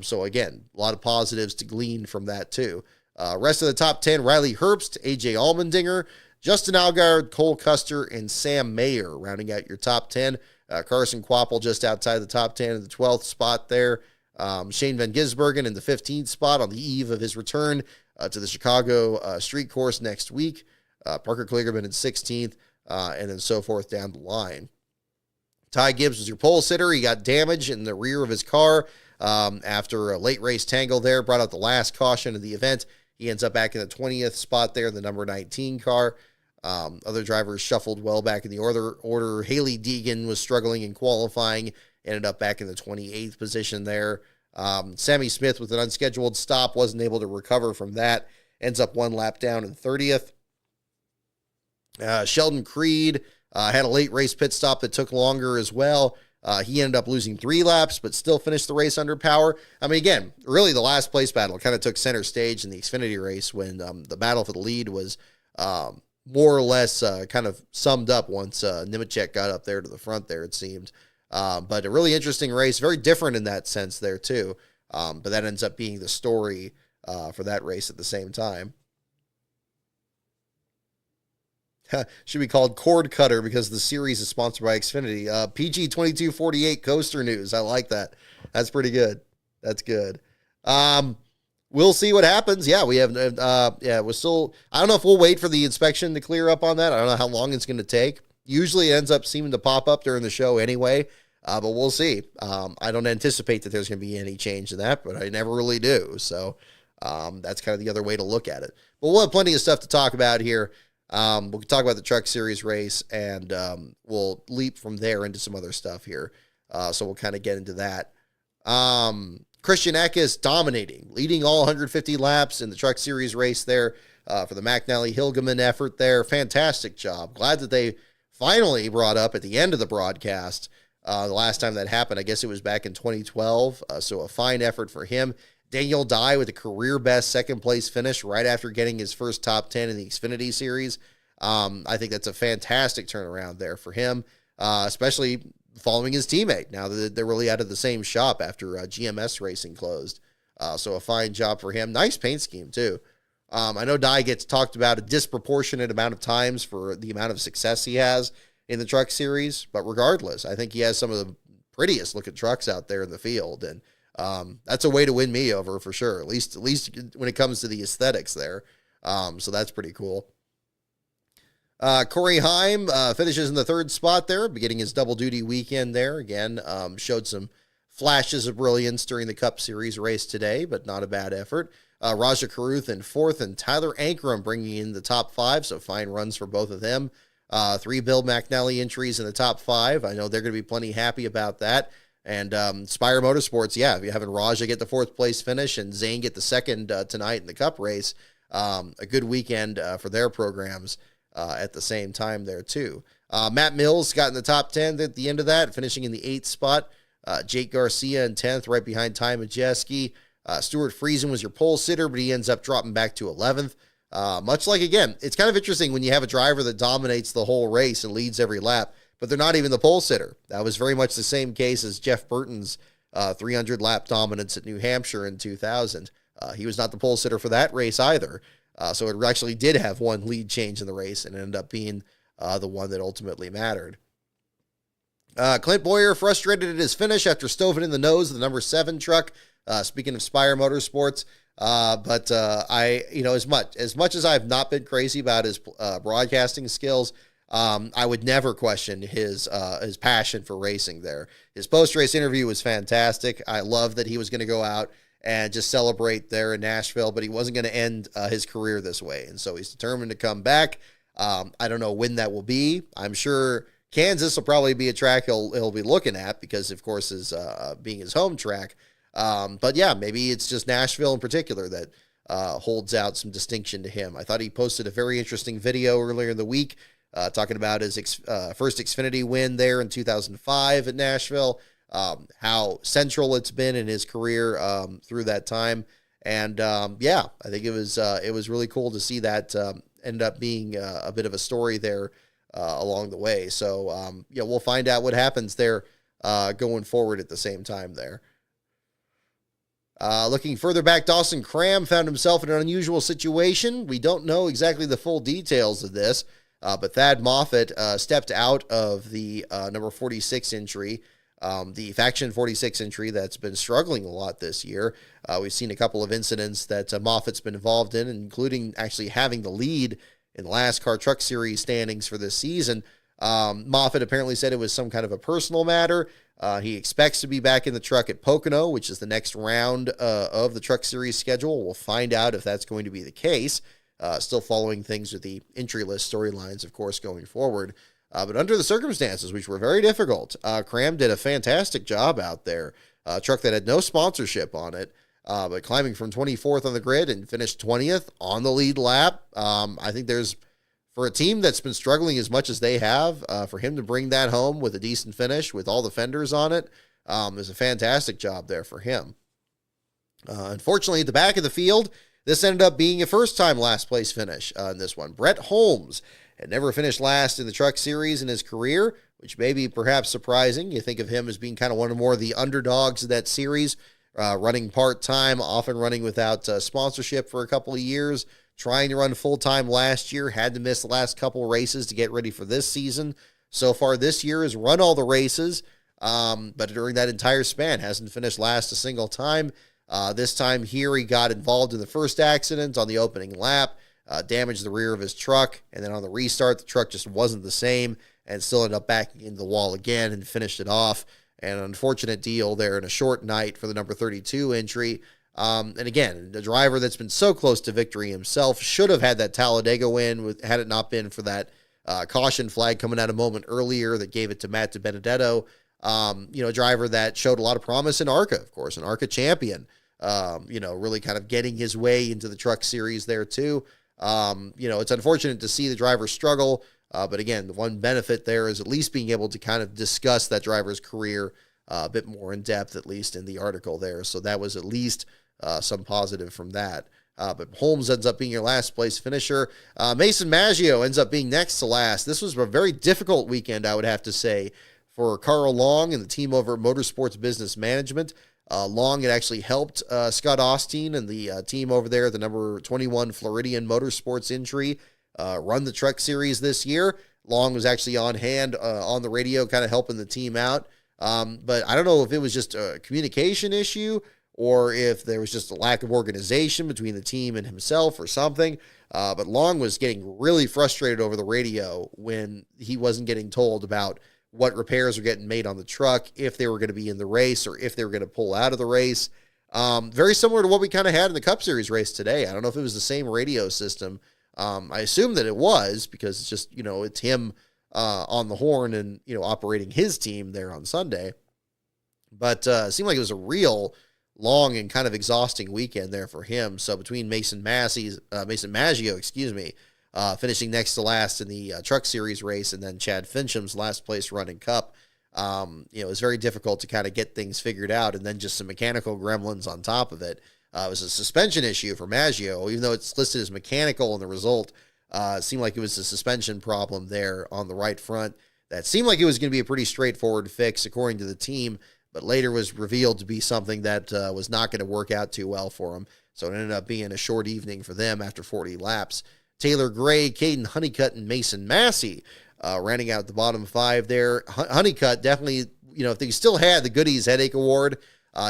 So again, a lot of positives to glean from that too. Rest of the top 10, Riley Herbst, AJ Allmendinger, Justin Allgaier, Cole Custer, and Sam Mayer rounding out your top 10. Carson Kvapil just outside the top 10 in the 12th spot there. Shane Van Gisbergen in the 15th spot on the eve of his return to the Chicago street course next week. Parker Kligerman in 16th, and then so forth down the line. Ty Gibbs was your pole sitter. He got damage in the rear of his car after a late race tangle there, brought out the last caution of the event. He ends up back in the 20th spot there in the number 19 car. Other drivers shuffled well back in the order. Haley Deegan was struggling in qualifying, ended up back in the 28th position there. Sammy Smith with an unscheduled stop wasn't able to recover from that. Ends up one lap down in 30th. Sheldon Creed had a late race pit stop that took longer as well. He ended up losing 3 laps, but still finished the race under power. I mean, again, really the last place battle kind of took center stage in the Xfinity race when the battle for the lead was more or less kind of summed up once Nemechek got up there to the front there, it seemed. But a really interesting race, very different in that sense there too. But that ends up being the story for that race at the same time. Should be called Cord Cutter because the series is sponsored by Xfinity. PG 2248 Coaster News. I like that. That's pretty good. That's good. We'll see what happens. Yeah, we have, we're still, I don't know if we'll wait for the inspection to clear up on that. I don't know how long it's going to take. Usually it ends up seeming to pop up during the show anyway, but we'll see. I don't anticipate that there's going to be any change in that, but I never really do. So that's kind of the other way to look at it. But we'll have plenty of stuff to talk about here. We'll talk about the Truck Series race, and we'll leap from there into some other stuff here. So we'll kind of get into that. Christian Eckes dominating, leading all 150 laps in the Truck Series race there for the McNally-Hilgeman effort there. Fantastic job. Glad that they finally brought up at the end of the broadcast The last time that happened, I guess it was back in 2012. So a fine effort for him. Daniel Dye with a career best second place finish right after getting his first top 10 in the Xfinity Series. I think that's a fantastic turnaround there for him, especially following his teammate. Now that they're really out of the same shop after GMS Racing closed. So a fine job for him. Nice paint scheme, too. I know Dye gets talked about a disproportionate amount of times for the amount of success he has in the truck series, but regardless, I think he has some of the prettiest looking trucks out there in the field, and that's a way to win me over for sure, at least when it comes to the aesthetics there. So that's pretty cool. Corey Heim finishes in the third spot there, beginning his double-duty weekend there. Again, showed some flashes of brilliance during the Cup Series race today, but not a bad effort. Raja Karuth in fourth, and Tyler Ankrum bringing in the top five, so fine runs for both of them. 3 Bill McNally entries in the top 5. I know they're going to be plenty happy about that. And Spire Motorsports, yeah, if you're having Raja get the fourth place finish and Zane get the second tonight in the Cup race, a good weekend for their programs at the same time there too. Matt Mills got in the top 10 at the end of that, finishing in the 8th spot. Jake Garcia in 10th, right behind Ty Majeski. Stuart Friesen was your pole sitter, but he ends up dropping back to 11th. Much like, again, it's kind of interesting when you have a driver that dominates the whole race and leads every lap, but they're not even the pole sitter. That was very much the same case as Jeff Burton's 300-lap dominance at New Hampshire in 2000. He was not the pole sitter for that race either. So it actually did have one lead change in the race and ended up being the one that ultimately mattered. Clint Boyer frustrated at his finish after stoving in the nose of the number 7 truck. Speaking of Spire Motorsports, but as much as I've not been crazy about his broadcasting skills, I would never question his passion for racing there. His post-race interview was fantastic. I love that he was going to go out and just celebrate there in Nashville, but he wasn't going to end his career this way. And so he's determined to come back. I don't know when that will be. I'm sure Kansas will probably be a track he'll be looking at because, of course, is being his home track. But yeah, maybe it's just Nashville in particular that holds out some distinction to him. I thought he posted a very interesting video earlier in the week talking about his first Xfinity win there in 2005 at Nashville, how central it's been in his career through that time. And yeah, I think it was really cool to see that end up being a bit of a story there along the way. So we'll find out what happens there going forward at the same time there. Looking further back, Dawson Cram found himself in an unusual situation. We don't know exactly the full details of this, but Thad Moffitt stepped out of the number 46 entry, the Faction 46 entry that's been struggling a lot this year. We've seen a couple of incidents that Moffitt's been involved in, including actually having the lead in the last Car Truck Series standings for this season. Moffitt apparently said it was some kind of a personal matter. He expects to be back in the truck at Pocono, which is the next round of the Truck Series schedule. We'll find out if that's going to be the case. Still following things with the entry list storylines, of course, going forward. But under the circumstances, which were very difficult, Cram did a fantastic job out there. A truck that had no sponsorship on it, but climbing from 24th on the grid and finished 20th on the lead lap. I think for a team that's been struggling as much as they have, for him to bring that home with a decent finish with all the fenders on it, is a fantastic job there for him. Unfortunately, at the back of the field, this ended up being a first-time last-place finish in this one. Brett Holmes had never finished last in the Truck Series in his career, which may be perhaps surprising. You think of him as being kind of one of more of the underdogs of that series, running part-time, often running without sponsorship for a couple of years, trying to run full-time last year, had to miss the last couple races to get ready for this season. So far this year has run all the races, but during that entire span hasn't finished last a single time. This time here he got involved in the first accident on the opening lap, damaged the rear of his truck, and then on the restart the truck just wasn't the same and still ended up backing into the wall again and finished it off. And an unfortunate deal there in a short night for the number 32 entry. And again, the driver that's been so close to victory himself should have had that Talladega win had it not been for that caution flag coming out a moment earlier that gave it to Matt DiBenedetto. A driver that showed a lot of promise in ARCA, of course, an ARCA champion, really kind of getting his way into the Truck Series there too. It's unfortunate to see the driver struggle, But again, the one benefit there is at least being able to kind of discuss that driver's career a bit more in depth, at least in the article there. So that was at least some positive from that. But Holmes ends up being your last place finisher. Mason Maggio ends up being next to last. This was a very difficult weekend, I would have to say, for Carl Long and the team over at Motorsports Business Management. Long had actually helped Scott Austin and the team over there, the number 21 Floridian Motorsports entry, run the Truck Series this year. Long was actually on hand on the radio, kind of helping the team out. But I don't know if it was just a communication issue or if there was just a lack of organization between the team and himself or something. But Long was getting really frustrated over the radio when he wasn't getting told about what repairs were getting made on the truck, if they were going to be in the race or if they were going to pull out of the race. Very similar to what we kind of had in the Cup Series race today. I don't know if it was the same radio system. I assume that it was because it's just, it's him on the horn and, operating his team there on Sunday. But it seemed like it was a real long and kind of exhausting weekend there for him. So between Mason Maggio, finishing next to last in the Truck Series race, and then Chad Fincham's last place running Cup, it was very difficult to kind of get things figured out, and then just some mechanical gremlins on top of it. It was a suspension issue for Maggio, even though it's listed as mechanical in the result. It seemed like it was a suspension problem there on the right front. That seemed like it was going to be a pretty straightforward fix, according to the team, but later was revealed to be something that was not going to work out too well for him. So it ended up being a short evening for them after 40 laps. Taylor Gray, Caden Honeycutt, and Mason Massey rounding out the bottom five there. Honeycutt definitely, if they still had the Goodies Headache Award,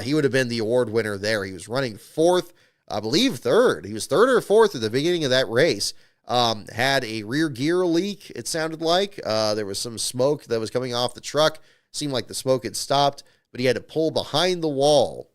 he would have been the award winner there. He was running fourth, I believe third. He was third or fourth at the beginning of that race. Had a rear gear leak, it sounded like. There was some smoke that was coming off the truck. Seemed like the smoke had stopped, but he had to pull behind the wall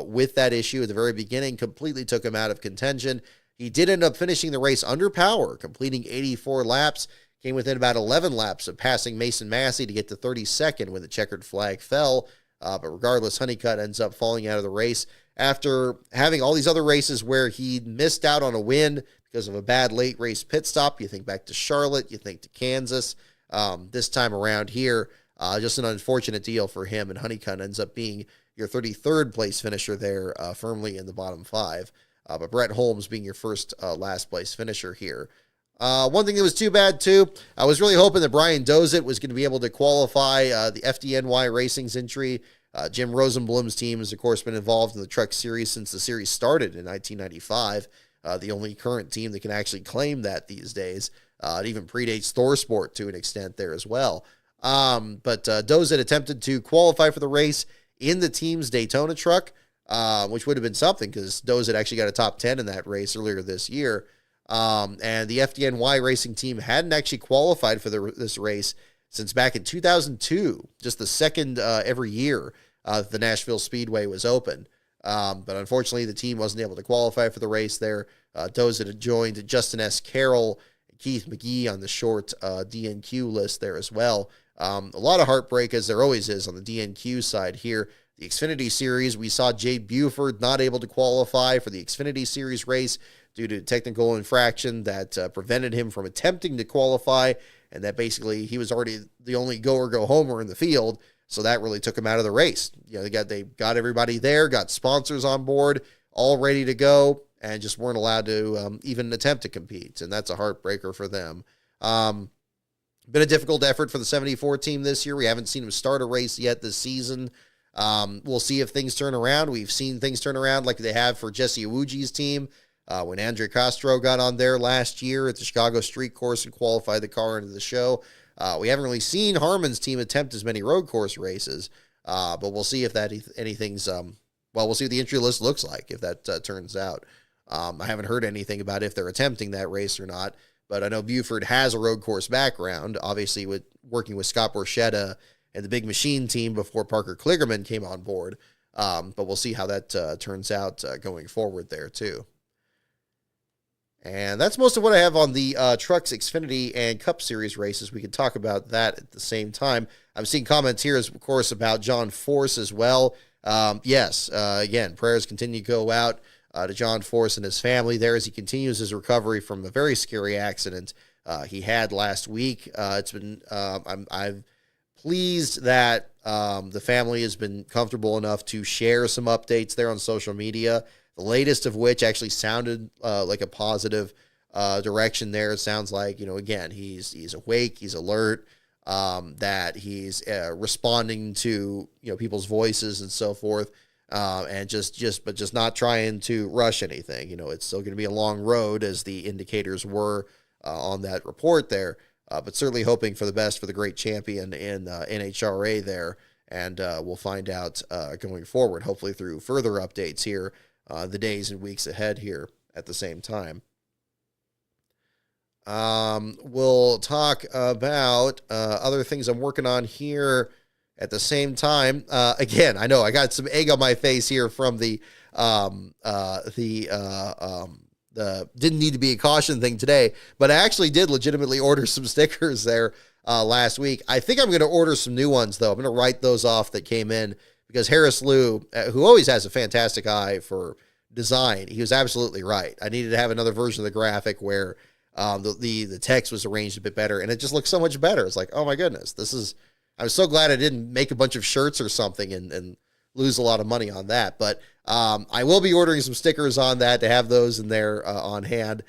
with that issue at the very beginning. Completely took him out of contention. He did end up finishing the race under power, completing 84 laps, came within about 11 laps of passing Mason Massey to get to 32nd when the checkered flag fell. But regardless, Honeycutt ends up falling out of the race after having all these other races where he missed out on a win because of a bad late race pit stop. You think back to Charlotte, you think to Kansas. This time around here, just an unfortunate deal for him, and Honeycutt ends up being your 33rd place finisher there, firmly in the bottom five. But Brett Holmes being your first last place finisher here. One thing that was too bad, too, I was really hoping that Brian Dozit was going to be able to qualify the FDNY Racing's entry. Jim Rosenblum's team has, of course, been involved in the Truck Series since the series started in 1995. The only current team that can actually claim that these days. It even predates ThorSport to an extent there as well. But Dozit attempted to qualify for the race in the team's Daytona truck, which would have been something because Dozit actually got a top 10 in that race earlier this year. And the FDNY racing team hadn't actually qualified for this race since back in 2002, just the second every year the Nashville Speedway was open. But unfortunately, the team wasn't able to qualify for the race there. Dozit had joined Justin S. Carroll, Keith McGee on the short DNQ list there as well. A lot of heartbreak, as there always is on the DNQ side here. The Xfinity Series, we saw Jay Buford not able to qualify for the Xfinity Series race due to technical infraction that prevented him from attempting to qualify, and that basically he was already the only go-homer in the field, so that really took him out of the race. They got everybody there, got sponsors on board, all ready to go, and just weren't allowed to even attempt to compete, and that's a heartbreaker for them. Been a difficult effort for the 74 team this year. We haven't seen him start a race yet this season. We'll see if things turn around. We've seen things turn around like they have for Jesse Iwuji's team. When Andre Castro got on there last year at the Chicago Street Course and qualified the car into the show. We haven't really seen Harmon's team attempt as many road course races, but we'll see if anything's, we'll see what the entry list looks like if that turns out. I haven't heard anything about if they're attempting that race or not, but I know Buford has a road course background, obviously with working with Scott Borchetta and the Big Machine team before Parker Kligerman came on board, but we'll see how that turns out going forward there too. And that's most of what I have on the Trucks, Xfinity, and Cup Series races. We can talk about that at the same time. I'm seeing comments here, of course, about John Force as well. Yes, again, prayers continue to go out to John Force and his family there as he continues his recovery from a very scary accident he had last week. It's been I'm pleased that the family has been comfortable enough to share some updates there on social media. The latest of which actually sounded like a positive direction there. It sounds like, again, he's awake, he's alert, that he's responding to, people's voices and so forth. And just not trying to rush anything. It's still going to be a long road as the indicators were on that report there, but certainly hoping for the best for the great champion in NHRA there. And we'll find out going forward, hopefully through further updates here the days and weeks ahead here at the same time. We'll talk about other things I'm working on here at the same time. Again, I know I got some egg on my face here from the didn't need to be a caution thing today, but I actually did legitimately order some stickers there last week. I think I'm going to order some new ones though. I'm going to write those off that came in because Harris Liu, who always has a fantastic eye for design, he was absolutely right. I needed to have another version of the graphic where the text was arranged a bit better, and it just looks so much better. It's like, oh my goodness, I'm so glad I didn't make a bunch of shirts or something and lose a lot of money on that. But I will be ordering some stickers on that to have those in there on hand.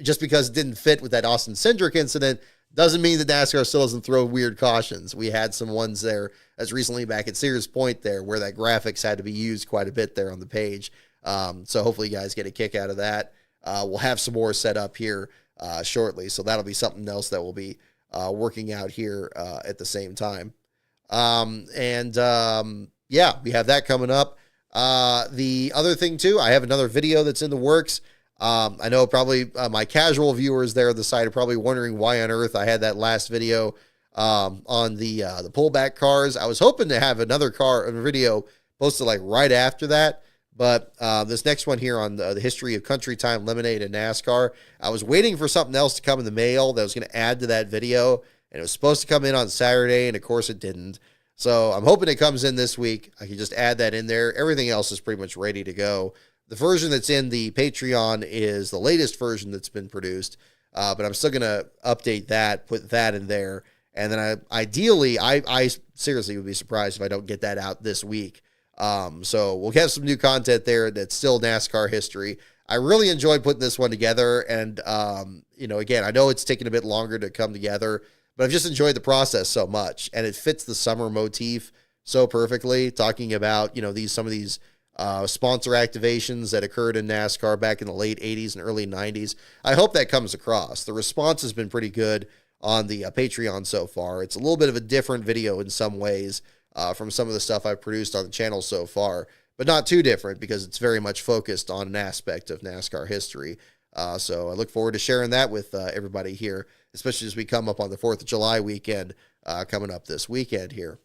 Just because it didn't fit with that Austin Cindric incident doesn't mean that NASCAR still doesn't throw weird cautions. We had some ones there as recently back at Sears Point there where that graphics had to be used quite a bit there on the page. So hopefully you guys get a kick out of that. We'll have some more set up here shortly. So that'll be something else that we'll be working out here at the same time. Yeah, we have that coming up. The other thing too, I have another video that's in the works. I know probably my casual viewers there on the site are probably wondering why on earth I had that last video on the pullback cars. I was hoping to have another video posted like right after that. But this next one here on the history of Country Time Lemonade and NASCAR, I was waiting for something else to come in the mail that was going to add to that video, and it was supposed to come in on Saturday, and of course it didn't. So I'm hoping it comes in this week. I can just add that in there. Everything else is pretty much ready to go. The version that's in the Patreon is the latest version that's been produced, but I'm still going to update that, put that in there, and then ideally, I seriously would be surprised if I don't get that out this week. So we'll have some new content there that's still NASCAR history. I really enjoyed putting this one together. And, again, I know it's taken a bit longer to come together, but I've just enjoyed the process so much. And it fits the summer motif so perfectly, talking about, some of these sponsor activations that occurred in NASCAR back in the late 80s and early 90s. I hope that comes across. The response has been pretty good on the Patreon so far. It's a little bit of a different video in some ways, from some of the stuff I've produced on the channel so far, but not too different because it's very much focused on an aspect of NASCAR history. So I look forward to sharing that with everybody here, especially as we come up on the 4th of July weekend coming up this weekend here.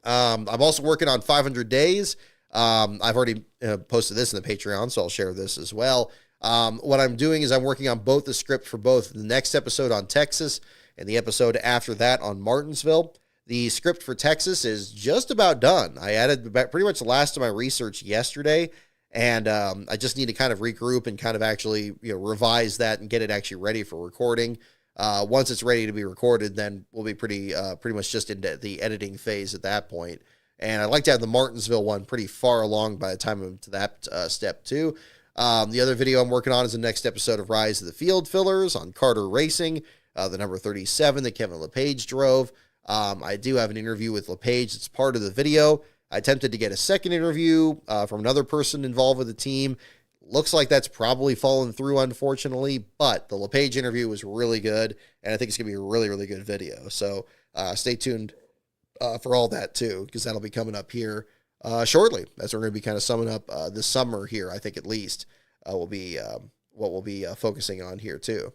I'm also working on 500 Days. I've already posted this in the Patreon, so I'll share this as well. What I'm doing is I'm working on both the script for both the next episode on Texas and the episode after that on Martinsville. The script for Texas is just about done. I added pretty much the last of my research yesterday, and I just need to kind of regroup and kind of actually revise that and get it actually ready for recording. Once it's ready to be recorded, then we'll be pretty much just into the editing phase at that point. And I'd like to have the Martinsville one pretty far along by the time I'm to that step too. The other video I'm working on is the next episode of Rise of the Field Fillers on Carter Racing, the number 37 that Kevin LePage drove. I do have an interview with LePage. It's part of the video. I attempted to get a second interview from another person involved with the team. Looks like that's probably fallen through, unfortunately, but the LePage interview was really good, and I think it's going to be a really, really good video. So stay tuned for all that, too, because that'll be coming up here shortly, as we're going to be kind of summing up this summer here, I think at least, will be what we'll be focusing on here, too.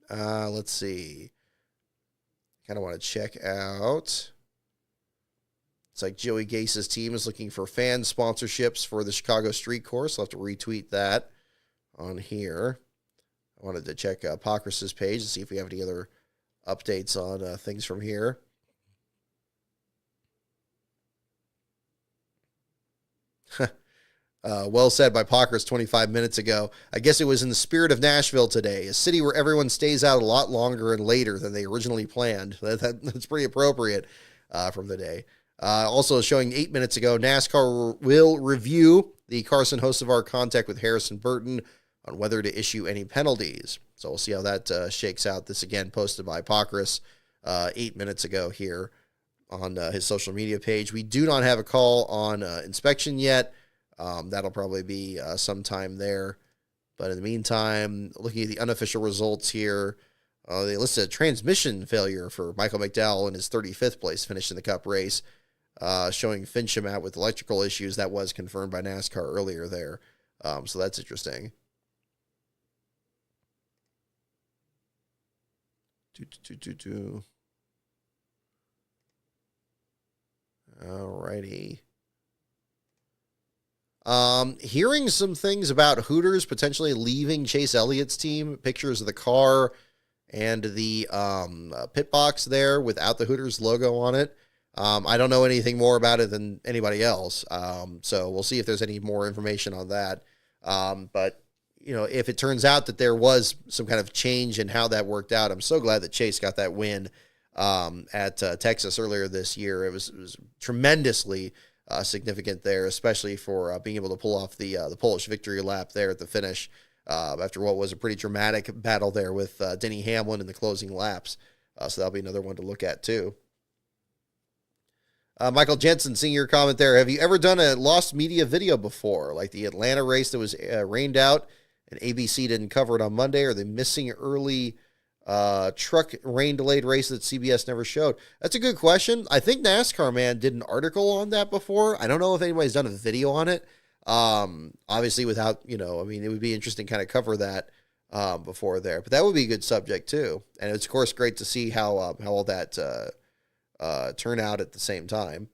Let's see. Kind of want to check out. It's like Joey Gase's team is looking for fan sponsorships for the Chicago Street Course. I'll have to retweet that on here. I wanted to check Pockrass's page and see if we have any other updates on things from here. Well said by Pockers 25 minutes ago. I guess it was in the spirit of Nashville today, a city where everyone stays out a lot longer and later than they originally planned. That's pretty appropriate from the day. Also showing 8 minutes ago, NASCAR will review the Carson host of our contact with Harrison Burton on whether to issue any penalties. So we'll see how that shakes out. This again posted by Pockris 8 minutes ago here on his social media page. We do not have a call on inspection yet. That'll probably be sometime there. But in the meantime, looking at the unofficial results here, they listed a transmission failure for Michael McDowell in his 35th place finish in the Cup race, showing Fincham out with electrical issues. That was confirmed by NASCAR earlier there. So that's interesting. Alrighty. Hearing some things about Hooters potentially leaving Chase Elliott's team, pictures of the car and the pit box there without the Hooters logo on it. I don't know anything more about it than anybody else. So we'll see if there's any more information on that. But you know, if it turns out that there was some kind of change in how that worked out, I'm so glad that Chase got that win at Texas earlier this year. It was tremendously significant there, especially for being able to pull off the Polish victory lap there at the finish after what was a pretty dramatic battle there with Denny Hamlin in the closing laps. So that'll be another one to look at too. Michael Jensen, seeing your comment there. Have you ever done a lost media video before, like the Atlanta race that was rained out and ABC didn't cover it on Monday, or the missing early truck rain delayed race that CBS never showed? That's a good question. I think NASCAR Man did an article on that before. I don't know if anybody's done a video on it. Obviously without, you know, I mean, it would be interesting to kind of cover that before there, but that would be a good subject too. And it's of course great to see how all that turn out at the same time.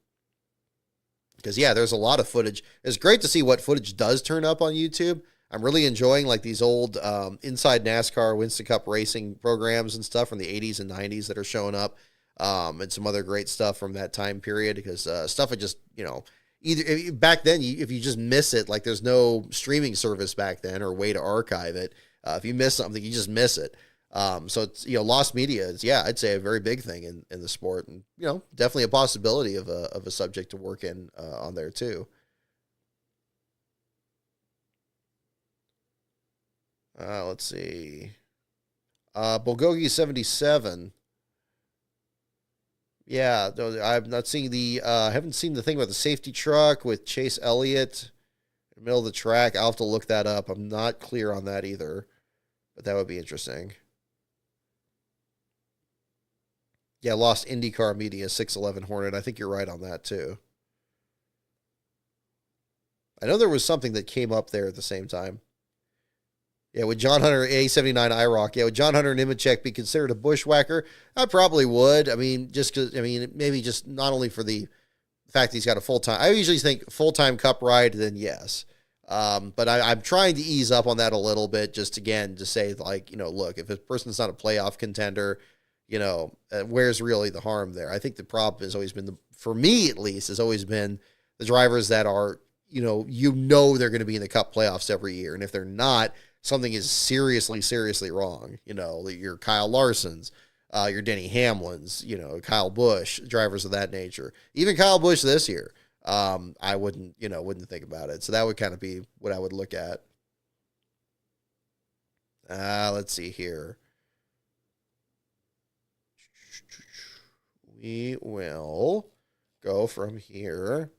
Because yeah, there's a lot of footage. It's great to see what footage does turn up on YouTube. I'm really enjoying like these old Inside NASCAR Winston Cup racing programs and stuff from the 80s and 90s that are showing up, and some other great stuff from that time period, because stuff I just, you know, either back then, if you just miss it, like there's no streaming service back then or way to archive it. If you miss something, you just miss it. So it's, you know, lost media is, yeah, I'd say a very big thing in the sport, and, you know, definitely a possibility of a subject to work in on there too. Let's see. Bulgogi 77. Yeah, I'm not seeing the, I haven't seen the thing about the safety truck with Chase Elliott in the middle of the track. I'll have to look that up. I'm not clear on that either, but that would be interesting. Yeah, lost IndyCar media, 611 Hornet. I think you're right on that too. I know there was something that came up there at the same time. Yeah, would John Hunter, A79 IROC, would John Hunter Nemechek be considered a bushwhacker? I probably would. I mean, just because, I mean, maybe just not only for the fact that he's got a full-time, I usually think full-time Cup ride, then yes. But I'm trying to ease up on that a little bit, just again, to say, like, you know, look, if a person's not a playoff contender, you know, where's really the harm there? I think the problem has always been, for me at least, has always been the drivers that are, you know they're going to be in the Cup playoffs every year. And if they're not, something is seriously, seriously wrong. You know, your Kyle Larsons, your Denny Hamlins, you know, Kyle Busch, drivers of that nature. Even Kyle Busch this year, I wouldn't think about it. So that would kind of be what I would look at. Let's see here. We will go from here.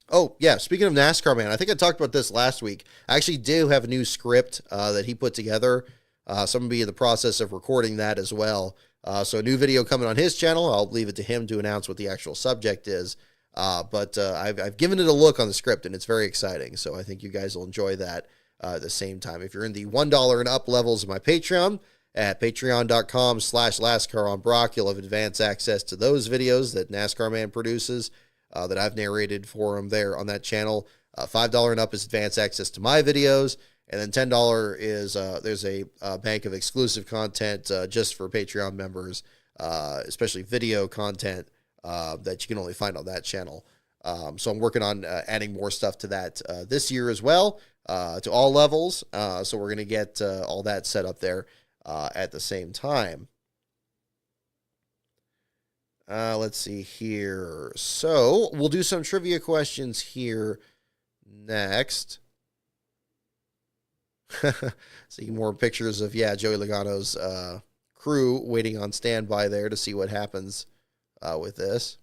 Oh, yeah, speaking of NASCAR Man, I think I talked about this last week. I actually do have a new script that he put together. So I'm going to be in the process of recording that as well. So a new video coming on his channel. I'll leave it to him to announce what the actual subject is. But I've given it a look on the script, and it's very exciting. So I think you guys will enjoy that at the same time. If you're in the $1 and up levels of my Patreon, at patreon.com/LastCar on Brock, you'll have advanced access to those videos that NASCAR Man produces, that I've narrated for him there on that channel. $5 and up is advanced access to my videos. And then $10 is, there's a bank of exclusive content just for Patreon members, especially video content that you can only find on that channel. So I'm working on adding more stuff to that this year as well, to all levels. So we're going to get all that set up there at the same time. Let's see here. So we'll do some trivia questions here next. See more pictures of, Joey Logano's crew waiting on standby there to see what happens with this.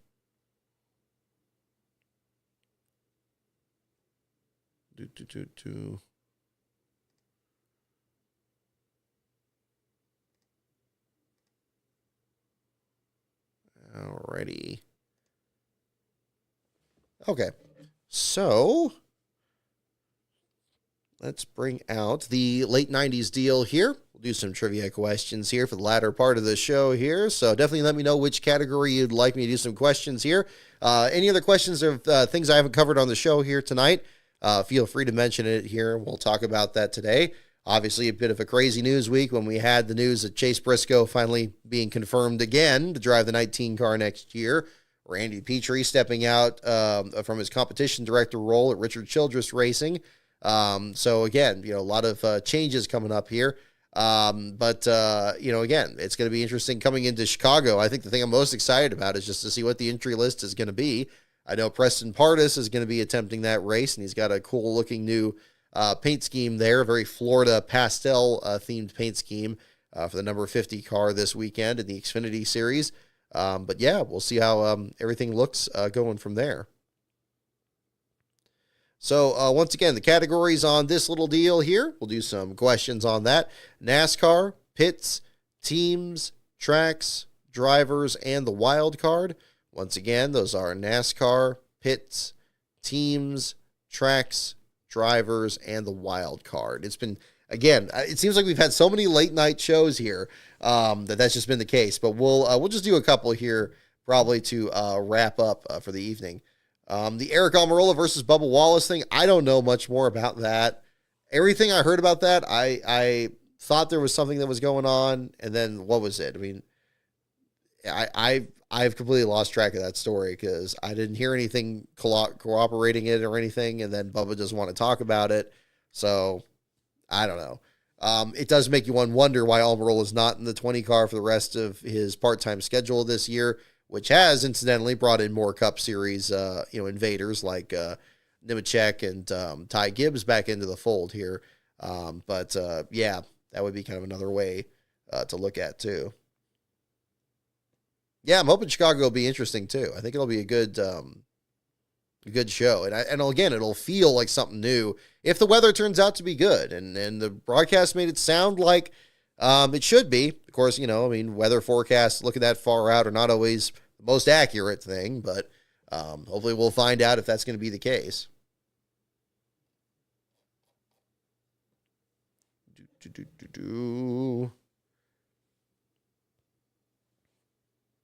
Alrighty. Okay. So let's bring out the late 90s deal here. We'll do some trivia questions here for the latter part of the show here. So definitely let me know which category you'd like me to do some questions here. Any other questions of things I haven't covered on the show here tonight, feel free to mention it here. We'll talk about that today. Obviously, a bit of a crazy news week when we had the news of Chase Briscoe finally being confirmed again to drive the 19 car next year. Randy Petrie stepping out from his competition director role at Richard Childress Racing. So again, a lot of changes coming up here. But again, it's going to be interesting coming into Chicago. I think the thing I'm most excited about is just to see what the entry list is going to be. I know Preston Pardus is going to be attempting that race, and he's got a cool looking new paint scheme there, a very Florida pastel themed paint scheme for the number 50 car this weekend in the Xfinity Series. But yeah, we'll see how everything looks going from there. So once again, the categories on this little deal here, we'll do some questions on that. NASCAR, pits, teams, tracks, drivers, and the wild card. Once again, those are NASCAR, pits, teams, tracks, drivers, and the wild card. It's been, again, it seems like we've had so many late night shows here that's just been the case. But we'll just do a couple here probably to wrap up for the evening. The Eric Almirola versus Bubba Wallace thing, I don't know much more about that. Everything I heard about that, I thought there was something that was going on, and then what was it? I mean, I've completely lost track of that story because I didn't hear anything cooperating it or anything, and then Bubba doesn't want to talk about it. So I don't know. It does make you wonder why Almirola is not in the 20 car for the rest of his part-time schedule this year, which has incidentally brought in more Cup Series, invaders like Nemechek and Ty Gibbs back into the fold here. But that would be kind of another way to look at too. Yeah, I'm hoping Chicago will be interesting too. I think it'll be a good show, and again, it'll feel like something new if the weather turns out to be good. And the broadcast made it sound like it should be. Of course, weather forecasts looking that far out are not always the most accurate thing, but hopefully we'll find out if that's going to be the case.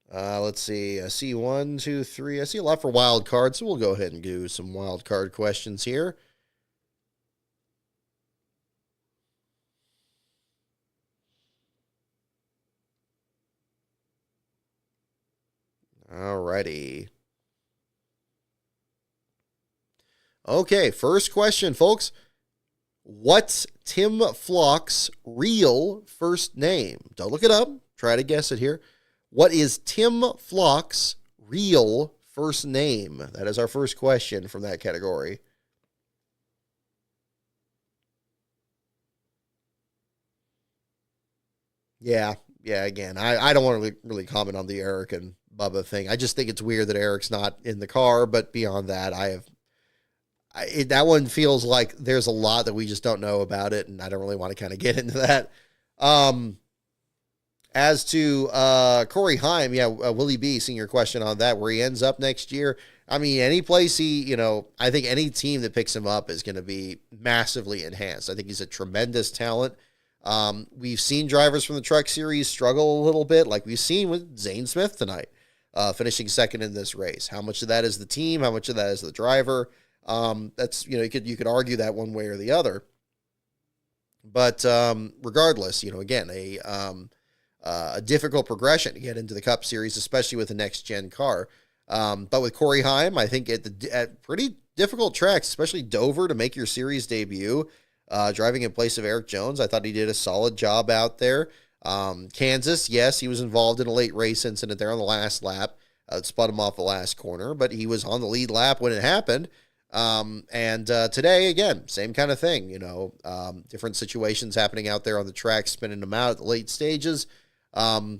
Let's see. I see 1, 2, 3. I see a lot for wild cards, so we'll go ahead and do some wild card questions here. Alrighty. Okay, first question, folks. What's Tim Flock's real first name? Don't look it up. Try to guess it here. What is Tim Flock's real first name? That is our first question from that category. Yeah, again, I don't want to really comment on the Eric and Bubba thing. I just think it's weird that Eric's not in the car, but beyond that, that one feels like there's a lot that we just don't know about it, and I don't really want to kind of get into that. As to Corey Heim, Willie B, seeing your question on that, where he ends up next year. I mean, any place I think any team that picks him up is going to be massively enhanced. I think he's a tremendous talent. We've seen drivers from the Truck Series struggle a little bit, like we've seen with Zane Smith tonight, finishing second in this race. How much of that is the team? How much of that is the driver? That's, you could argue that one way or the other. But regardless, again, a difficult progression to get into the Cup Series, especially with the next-gen car. But with Corey Heim, I think at pretty difficult tracks, especially Dover, to make your series debut, driving in place of Eric Jones, I thought he did a solid job out there. Kansas, yes, he was involved in a late race incident there on the last lap. Spun him off the last corner, but he was on the lead lap when it happened. And today, again, same kind of thing, different situations happening out there on the track, spinning them out at the late stages. I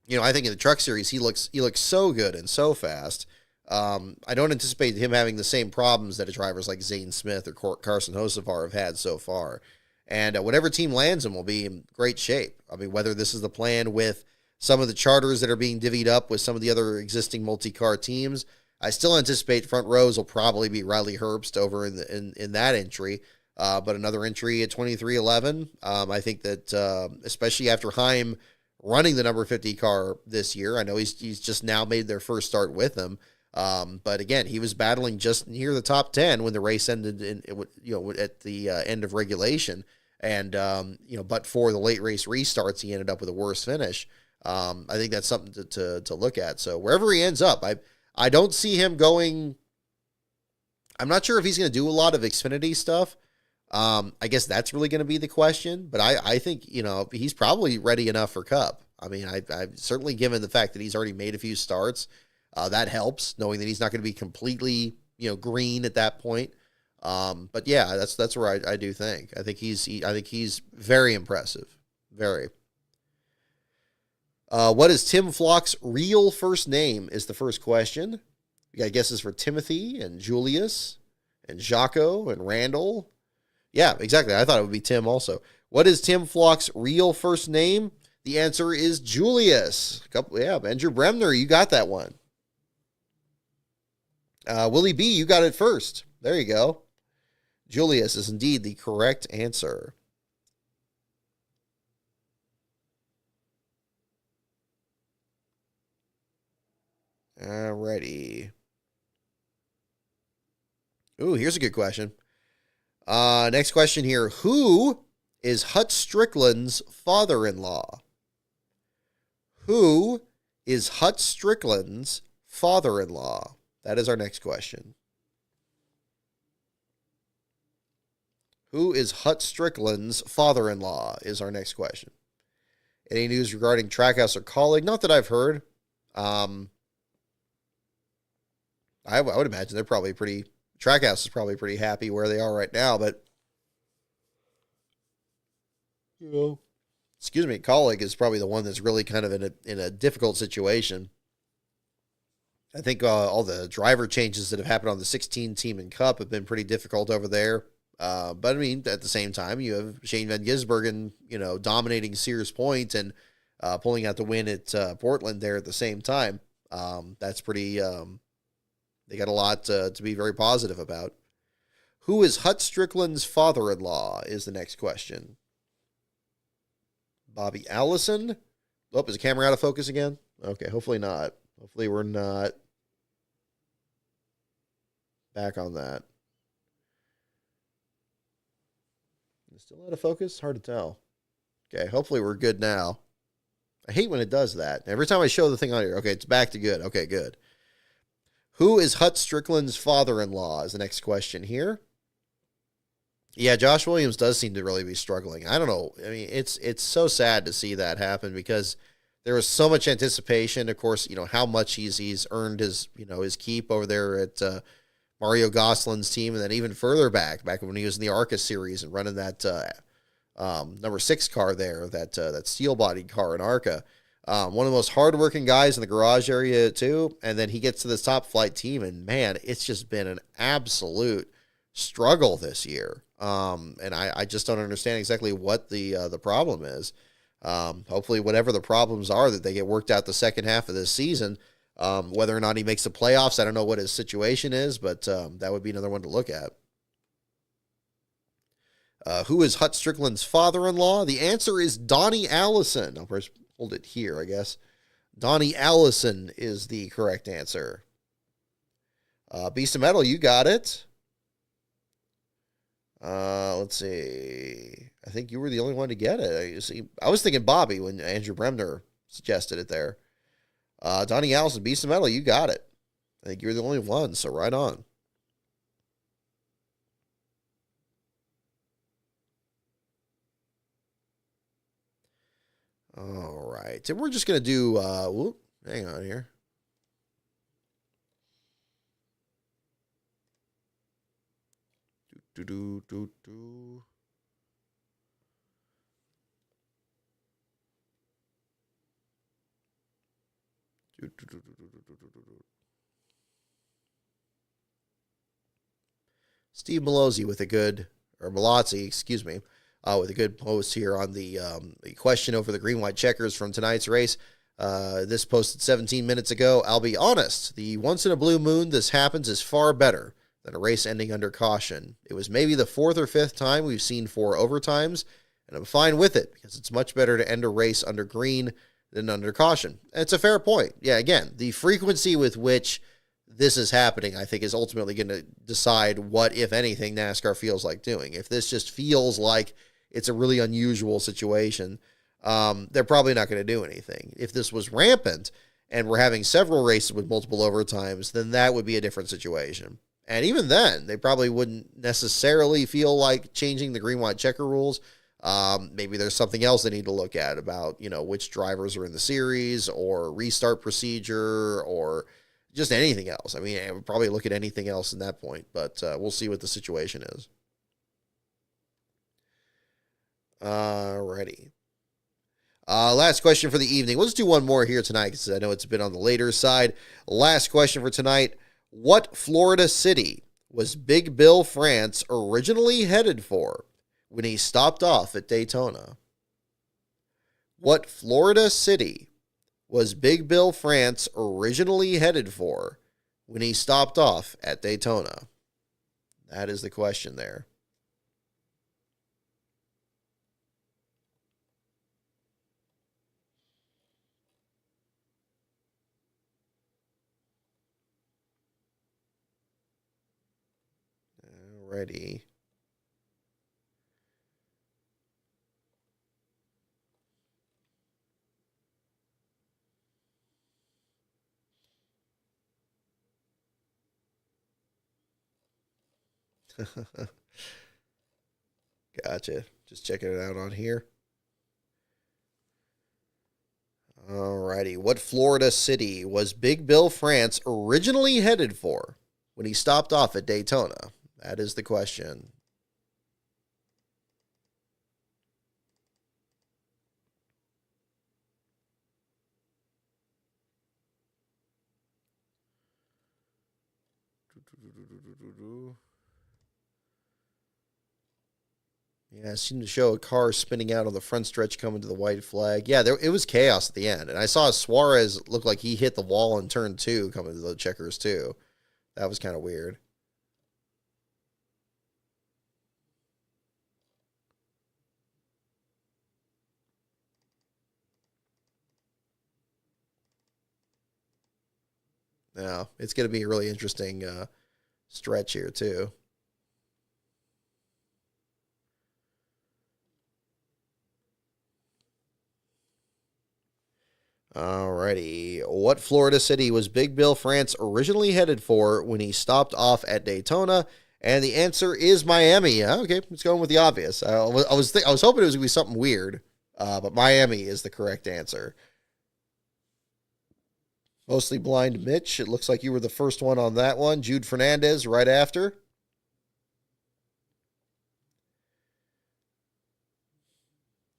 think in the Truck Series, he looks so good and so fast. I don't anticipate him having the same problems that drivers like Zane Smith or Carson Hocevar have had so far. And whatever team lands him will be in great shape. I mean, whether this is the plan with some of the charters that are being divvied up with some of the other existing multi-car teams, I still anticipate front rows will probably be Riley Herbst over in that entry. But another entry at 2311, I think that especially after Heim running the number 50 car this year, I know he's just now made their first start with him. But again, he was battling just near the top 10 when the race ended at the end of regulation. And, but for the late race restarts, he ended up with a worse finish. I think that's something to look at. So wherever he ends up, I don't see him going. I'm not sure if he's going to do a lot of Xfinity stuff. I guess that's really going to be the question. But I think, he's probably ready enough for Cup. I mean, I've certainly, given the fact that he's already made a few starts, that helps, knowing that he's not going to be completely, green at that point. But yeah, that's where I do think. I think he's very impressive. Very. What is Tim Flock's real first name is the first question. We got guesses for Timothy and Julius and Jaco and Randall. Yeah, exactly. I thought it would be Tim also. What is Tim Flock's real first name? The answer is Julius. Andrew Bremner, you got that one. Willie B, you got it first. There you go. Julius is indeed the correct answer. Alrighty. Ooh, here's a good question. Next question here. Who is Hut Strickland's father-in-law? Who is Hut Strickland's father-in-law? That is our next question. Who is Hut Strickland's father-in-law is our next question. Any news regarding Trackhouse or Colleague? Not that I've heard. I would imagine they're probably Trackhouse is probably pretty happy where they are right now, but excuse me, Colleague is probably the one that's really kind of in a difficult situation. I think all the driver changes that have happened on the 16 team in Cup have been pretty difficult over there. But I mean, at the same time, you have Shane Van Gisbergen, dominating Sears Point and pulling out the win at Portland there at the same time. That's pretty. They got a lot to be very positive about. Who is Hut Strickland's father-in-law is the next question. Bobby Allison. Oh, is the camera out of focus again? Okay, hopefully not. Hopefully we're not back on that. Is it still out of focus? Hard to tell. Okay, hopefully we're good now. I hate when it does that. Every time I show the thing on here, okay, it's back to good. Okay, good. Who is Hut Strickland's father-in-law is the next question here. Yeah, Josh Williams does seem to really be struggling. I don't know. I mean, it's so sad to see that happen because there was so much anticipation. Of course, how much he's earned his keep over there at Mario Gosselin's team, and then even further back when he was in the ARCA series and running that number 6 car there, that steel-bodied car in ARCA. One of the most hardworking guys in the garage area too, and then he gets to this top flight team, and man, it's just been an absolute struggle this year. And I just don't understand exactly what the problem is. Hopefully, whatever the problems are, that they get worked out the second half of this season. Whether or not he makes the playoffs, I don't know what his situation is, but that would be another one to look at. Who is Hut Strickland's father-in-law? The answer is Donnie Allison. I'll first hold it here, I guess. Donnie Allison is the correct answer. Beast of Metal, you got it. Let's see. I think you were the only one to get it. I was thinking Bobby when Andrew Bremner suggested it there. Donnie Allison, Beast of Metal, you got it. I think you're the only one, so right on. All right. And we're just going to do, hang on here. Steve Malozzi with a good, or Malozzi, excuse me, with a good post here on the question over the green-white checkers from tonight's race. This posted 17 minutes ago. I'll be honest, the once in a blue moon this happens is far better than a race ending under caution. It was maybe the fourth or fifth time we've seen 4 overtimes, and I'm fine with it because it's much better to end a race under green than under caution. And it's a fair point. Yeah, again, the frequency with which this is happening, I think, is ultimately going to decide what, if anything, NASCAR feels like doing. If this just feels like it's a really unusual situation, they're probably not going to do anything. If this was rampant and we're having several races with multiple overtimes, then that would be a different situation. And even then, they probably wouldn't necessarily feel like changing the green-white checker rules. Maybe there's something else they need to look at about, which drivers are in the series or restart procedure or just anything else. I mean, I would probably look at anything else in that point, but we'll see what the situation is. Alrighty. Last question for the evening. Let's do one more here tonight because I know it's been on the later side. Last question for tonight. What Florida city was Big Bill France originally headed for when he stopped off at Daytona? What Florida city was Big Bill France originally headed for when he stopped off at Daytona? That is the question there. Alrighty. Gotcha. Just checking it out on here. Alrighty. What Florida city was Big Bill France originally headed for when he stopped off at Daytona? That is the question. Yeah, it seemed to show a car spinning out on the front stretch coming to the white flag. Yeah, it was chaos at the end. And I saw Suarez look like he hit the wall in turn 2 coming to the checkers too. That was kind of weird. Yeah, it's going to be a really interesting stretch here too. Alrighty. What Florida city was Big Bill France originally headed for when he stopped off at Daytona? And the answer is Miami. Okay, let's go with the obvious. I was hoping it was going to be something weird, but Miami is the correct answer. Mostly Blind Mitch. It looks like you were the first one on that one. Jude Fernandez right after.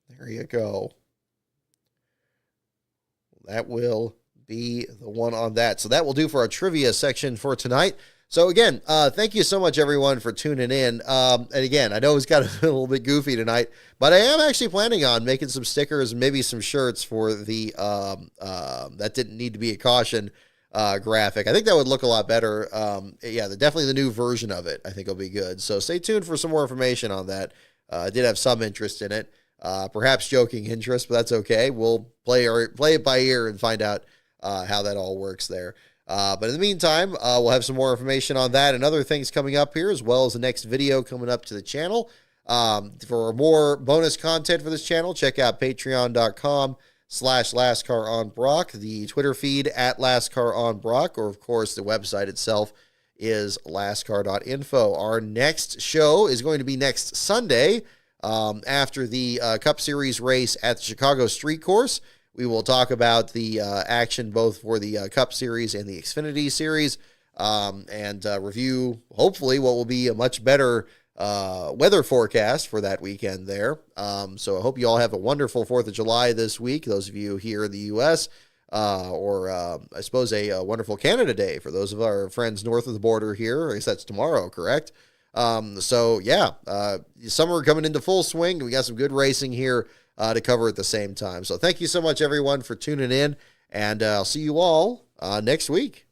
There you go. That will be the one on that. So that will do for our trivia section for tonight. So again, thank you so much, everyone, for tuning in. And again, I know it's got a little bit goofy tonight, but I am actually planning on making some stickers and maybe some shirts for the that didn't need to be a caution graphic. I think that would look a lot better. Yeah, definitely the new version of it, I think will be good. So stay tuned for some more information on that. I did have some interest in it. Perhaps joking interest, but that's okay. We'll play it by ear and find out how that all works there. But in the meantime, we'll have some more information on that and other things coming up here, as well as the next video coming up to the channel. For more bonus content for this channel, check out patreon.com /LastCarOnBrock, the Twitter feed at LastCarOnBrock, or of course the website itself is lastcar.info. Our next show is going to be next Sunday after the Cup Series race at the Chicago Street Course. We will talk about the action both for the Cup Series and the Xfinity Series, and review, hopefully, what will be a much better weather forecast for that weekend there. So I hope you all have a wonderful 4th of July this week, those of you here in the U.S., or I suppose a wonderful Canada Day for those of our friends north of the border here. I guess that's tomorrow, correct? So yeah, summer coming into full swing. We got some good racing here to cover at the same time. So thank you so much, everyone, for tuning in, and I'll see you all next week.